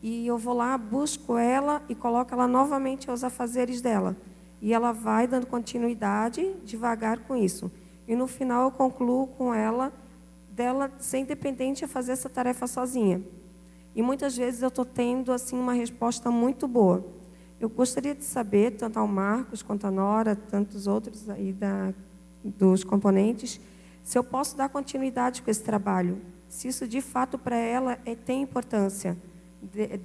e eu vou lá, busco ela e coloco ela novamente aos afazeres dela. E ela vai dando continuidade, devagar com isso. E no final eu concluo com ela, dela ser independente a fazer essa tarefa sozinha. E muitas vezes eu estou tendo assim, uma resposta muito boa. Eu gostaria de saber, tanto ao Marcos quanto a Nora, tantos outros aí dos componentes, se eu posso dar continuidade com esse trabalho. Se isso, de fato, para ela tem importância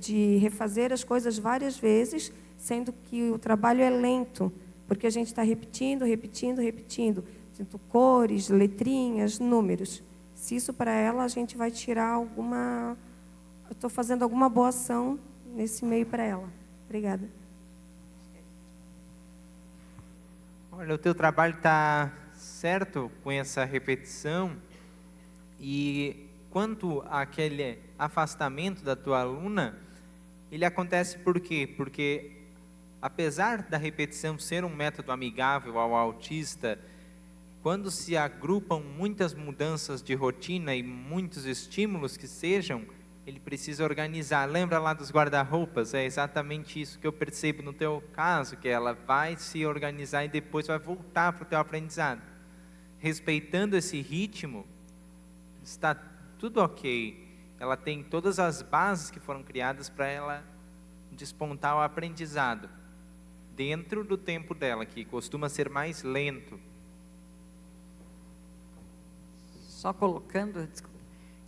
de refazer as coisas várias vezes, sendo que o trabalho é lento, porque a gente está repetindo, tanto cores, letrinhas, números. Se isso para ela, a gente vai tirar alguma... Eu estou fazendo alguma boa ação nesse meio para ela. Obrigada. Olha, o teu trabalho está certo com essa repetição. E quanto àquele afastamento da tua aluna, ele acontece por quê? Porque, apesar da repetição ser um método amigável ao autista, quando se agrupam muitas mudanças de rotina e muitos estímulos que sejam, ele precisa organizar. Lembra lá dos guarda-roupas? É exatamente isso que eu percebo no teu caso, que ela vai se organizar e depois vai voltar para o teu aprendizado. Respeitando esse ritmo, está tudo ok. Ela tem todas as bases que foram criadas para ela despontar o aprendizado, dentro do tempo dela, que costuma ser mais lento. Só colocando, desculpa,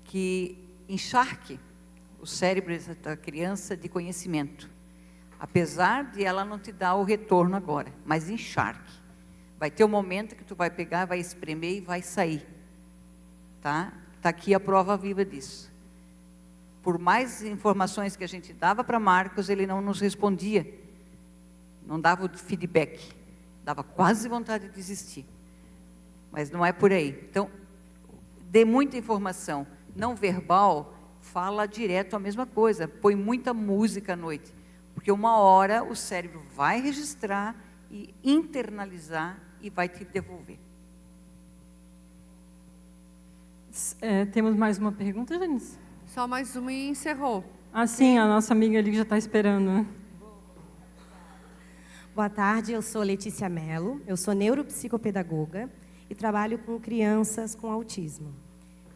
que encharque o cérebro da criança de conhecimento. Apesar de ela não te dar o retorno agora, mas encharque. Vai ter um momento que tu vai pegar, vai espremer e vai sair. Tá? Tá aqui a prova viva disso. Por mais informações que a gente dava para Marcos, ele não nos respondia. Não dava o feedback. Dava quase vontade de desistir. Mas não é por aí. Então, dê muita informação. Não verbal, fala direto a mesma coisa. Põe muita música à noite. Porque uma hora o cérebro vai registrar e internalizar e vai te devolver. Temos mais uma pergunta, Janice? Só mais uma e encerrou. Ah, sim, a nossa amiga ali já está esperando. Boa tarde, eu sou Letícia Mello, eu sou neuropsicopedagoga e trabalho com crianças com autismo.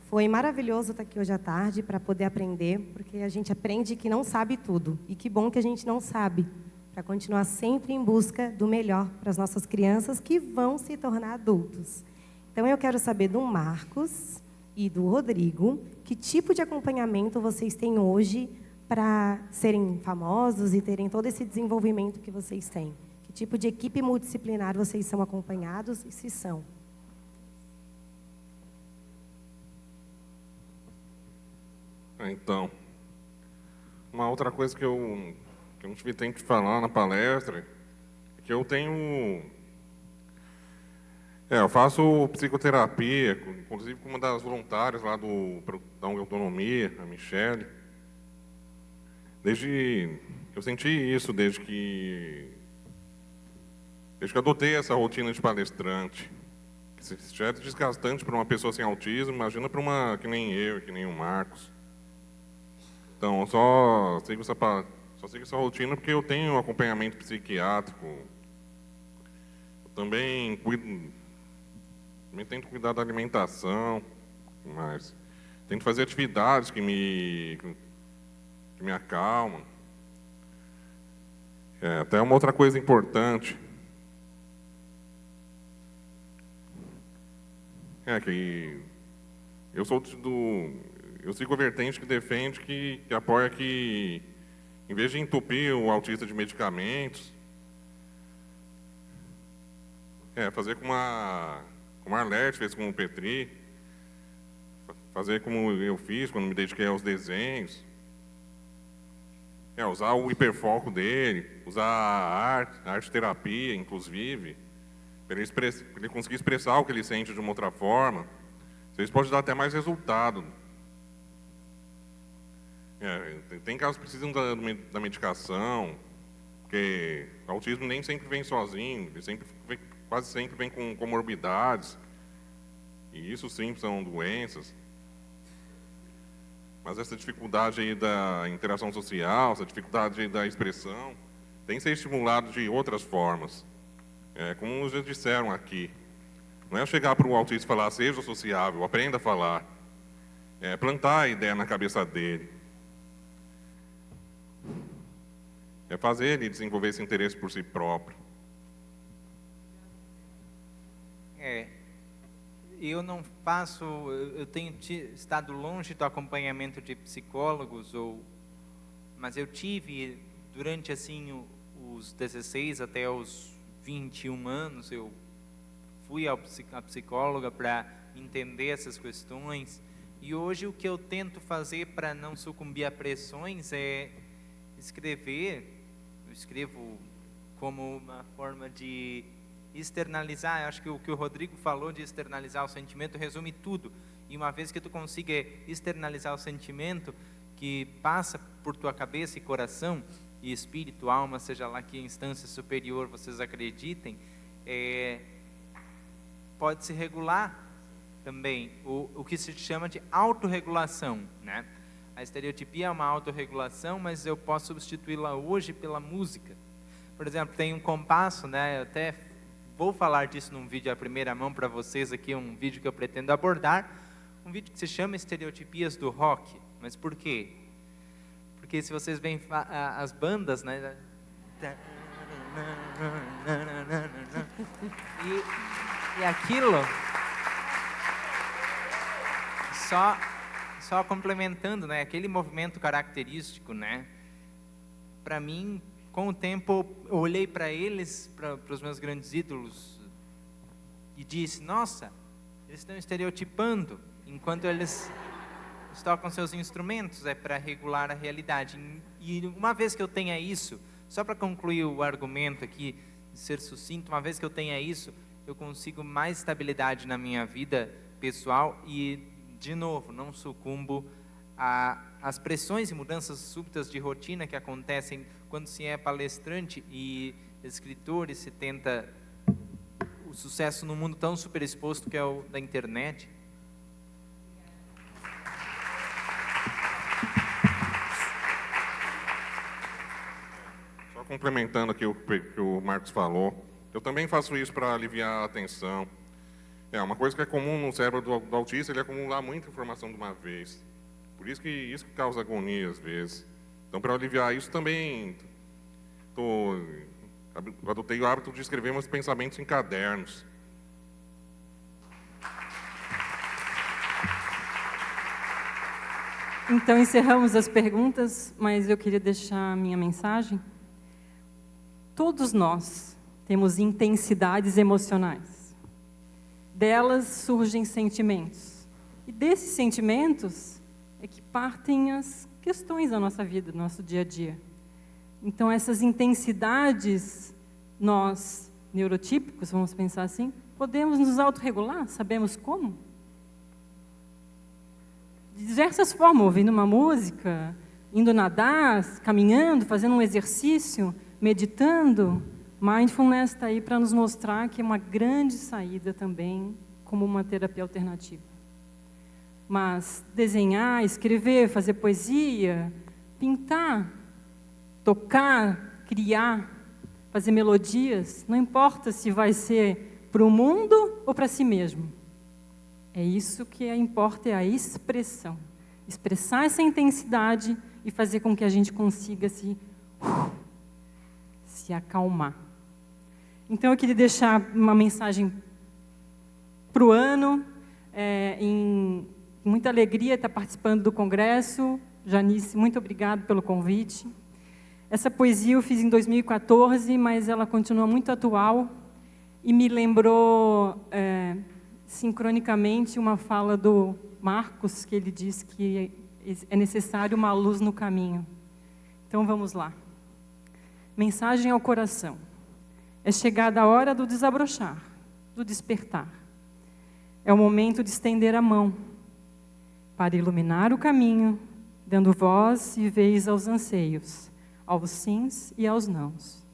Foi maravilhoso estar aqui hoje à tarde para poder aprender, porque a gente aprende que não sabe tudo. E que bom que a gente não sabe, para continuar sempre em busca do melhor para as nossas crianças que vão se tornar adultos. Então, eu quero saber do Marcos e do Rodrigo, que tipo de acompanhamento vocês têm hoje para serem famosos e terem todo esse desenvolvimento que vocês têm? Que tipo de equipe multidisciplinar vocês são acompanhados e se são? Então, uma outra coisa que eu não tive tempo de falar na palestra é que eu tenho... eu faço psicoterapia, inclusive com uma das voluntárias lá da Autonomia, a Michele. Eu senti isso desde que adotei essa rotina de palestrante. Se já é desgastante para uma pessoa sem autismo, imagina para uma que nem eu, que nem o Marcos. Então, eu só sigo essa rotina porque eu tenho um acompanhamento psiquiátrico. Eu também tento cuidar da alimentação, mas tento fazer atividades que me acalmam. Até uma outra coisa importante é que eu sigo a vertente que defende, que apoia que, em vez de entupir o autista de medicamentos, fazer como a Arlete fez com o Petri, fazer como eu fiz quando me dediquei aos desenhos, usar o hiperfoco dele, usar a arte-terapia, inclusive, para ele conseguir expressar o que ele sente de uma outra forma. Isso pode dar até mais resultado. Tem casos que precisam da medicação, porque o autismo nem sempre vem sozinho, ele quase sempre vem com comorbidades, e isso sim são doenças. Mas essa dificuldade aí da interação social, essa dificuldade da expressão, tem que ser estimulado de outras formas. Como já disseram aqui, não é chegar para o autista e falar, seja sociável, aprenda a falar. Plantar a ideia na cabeça dele. Fazer ele desenvolver esse interesse por si próprio. Eu não faço, eu tenho estado longe do acompanhamento de psicólogos, mas eu tive, durante assim, os 16 até os 21 anos, eu fui à psicóloga para entender essas questões, e hoje o que eu tento fazer para não sucumbir a pressões é escrever. Eu escrevo como uma forma de externalizar. Eu acho que o que o Rodrigo falou de externalizar o sentimento resume tudo. E uma vez que tu consiga externalizar o sentimento que passa por tua cabeça e coração, e espírito, alma, seja lá que instância superior vocês acreditem, pode se regular também o que se chama de autorregulação, né? A estereotipia é uma autorregulação, mas eu posso substituí-la hoje pela música. Por exemplo, tem um compasso, né? Eu até vou falar disso num vídeo à primeira mão para vocês aqui, um vídeo que eu pretendo abordar, um vídeo que se chama Estereotipias do Rock. Mas por quê? Porque se vocês veem as bandas, né? E aquilo, só complementando, né? Aquele movimento característico, né? Para mim, com o tempo, eu olhei para eles, para os meus grandes ídolos, e disse, nossa, eles estão estereotipando, enquanto eles tocam seus instrumentos, é para regular a realidade. E uma vez que eu tenha isso, só para concluir o argumento aqui, ser sucinto, uma vez que eu tenha isso, eu consigo mais estabilidade na minha vida pessoal e, de novo, não sucumbo às pressões e mudanças súbitas de rotina que acontecem quando se é palestrante e escritor e se tenta o sucesso num mundo tão superexposto que é o da internet. Só complementando aqui o que o Marcos falou, eu também faço isso para aliviar a tensão. É uma coisa que é comum no cérebro do autista, ele acumular muita informação de uma vez. Por isso que causa agonia às vezes. Então, para aliviar isso também, adotei o hábito de escrever meus pensamentos em cadernos. Então, encerramos as perguntas, mas eu queria deixar a minha mensagem. Todos nós temos intensidades emocionais. Delas surgem sentimentos. E desses sentimentos é que partem as questões da nossa vida, do nosso dia a dia. Então, essas intensidades, nós, neurotípicos, vamos pensar assim, podemos nos autorregular, sabemos como? De diversas formas, ouvindo uma música, indo nadar, caminhando, fazendo um exercício, meditando. Mindfulness está aí para nos mostrar que é uma grande saída também, como uma terapia alternativa. Mas desenhar, escrever, fazer poesia, pintar, tocar, criar, fazer melodias, não importa se vai ser para o mundo ou para si mesmo. É isso que importa, é a expressão. Expressar essa intensidade e fazer com que a gente consiga se acalmar. Então, eu queria deixar uma mensagem para o ano, em muita alegria estar participando do congresso. Janice, muito obrigado pelo convite. Essa poesia eu fiz em 2014, mas ela continua muito atual e me lembrou sincronicamente uma fala do Marcos, que ele diz que é necessário uma luz no caminho. Então vamos lá. Mensagem ao coração. É chegada a hora do desabrochar, do despertar. É o momento de estender a mão para iluminar o caminho, dando voz e vez aos anseios, aos sims e aos nãos.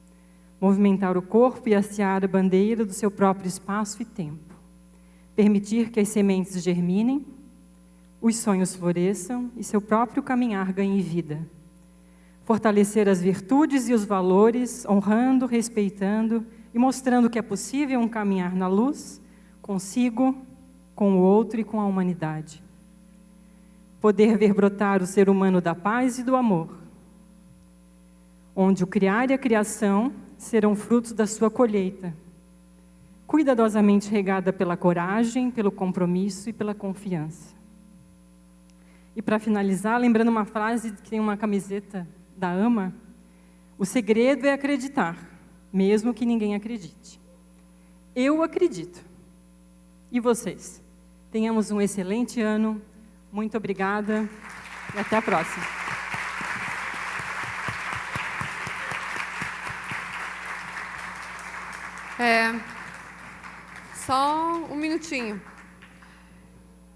Movimentar o corpo e hastear a bandeira do seu próprio espaço e tempo. Permitir que as sementes germinem, os sonhos floresçam e seu próprio caminhar ganhe vida. Fortalecer as virtudes e os valores, honrando, respeitando e mostrando que é possível um caminhar na luz, consigo, com o outro e com a humanidade. Poder ver brotar o ser humano da paz e do amor, onde o criar e a criação serão frutos da sua colheita, cuidadosamente regada pela coragem, pelo compromisso e pela confiança. E para finalizar, lembrando uma frase que tem uma camiseta da AMA, o segredo é acreditar, mesmo que ninguém acredite. Eu acredito. E vocês? Tenhamos um excelente ano. Muito obrigada e até a próxima. Só um minutinho.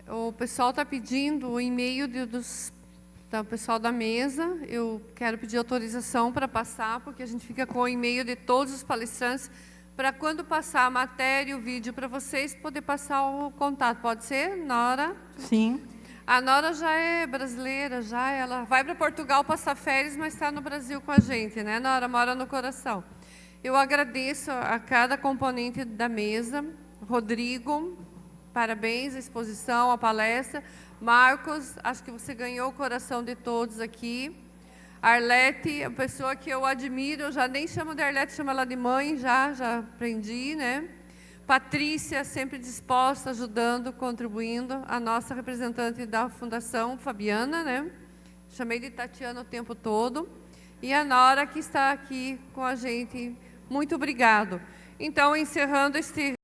O pessoal está pedindo o e-mail do pessoal da mesa. Eu quero pedir autorização para passar, porque a gente fica com o e-mail de todos os palestrantes, para quando passar a matéria e o vídeo para vocês, poder passar o contato. Pode ser? Na hora? Sim. A Nora já é brasileira, ela vai para Portugal passar férias, mas está no Brasil com a gente, né, Nora? Mora no coração. Eu agradeço a cada componente da mesa. Rodrigo, parabéns, a exposição, a palestra. Marcos, acho que você ganhou o coração de todos aqui. Arlete, a pessoa que eu admiro, eu já nem chamo de Arlete, chamo ela de mãe, já aprendi, né? Patrícia, sempre disposta, ajudando, contribuindo. A nossa representante da Fundação, Fabiana, né? Chamei de Tatiana o tempo todo. E a Nora, que está aqui com a gente. Muito obrigado. Então, encerrando este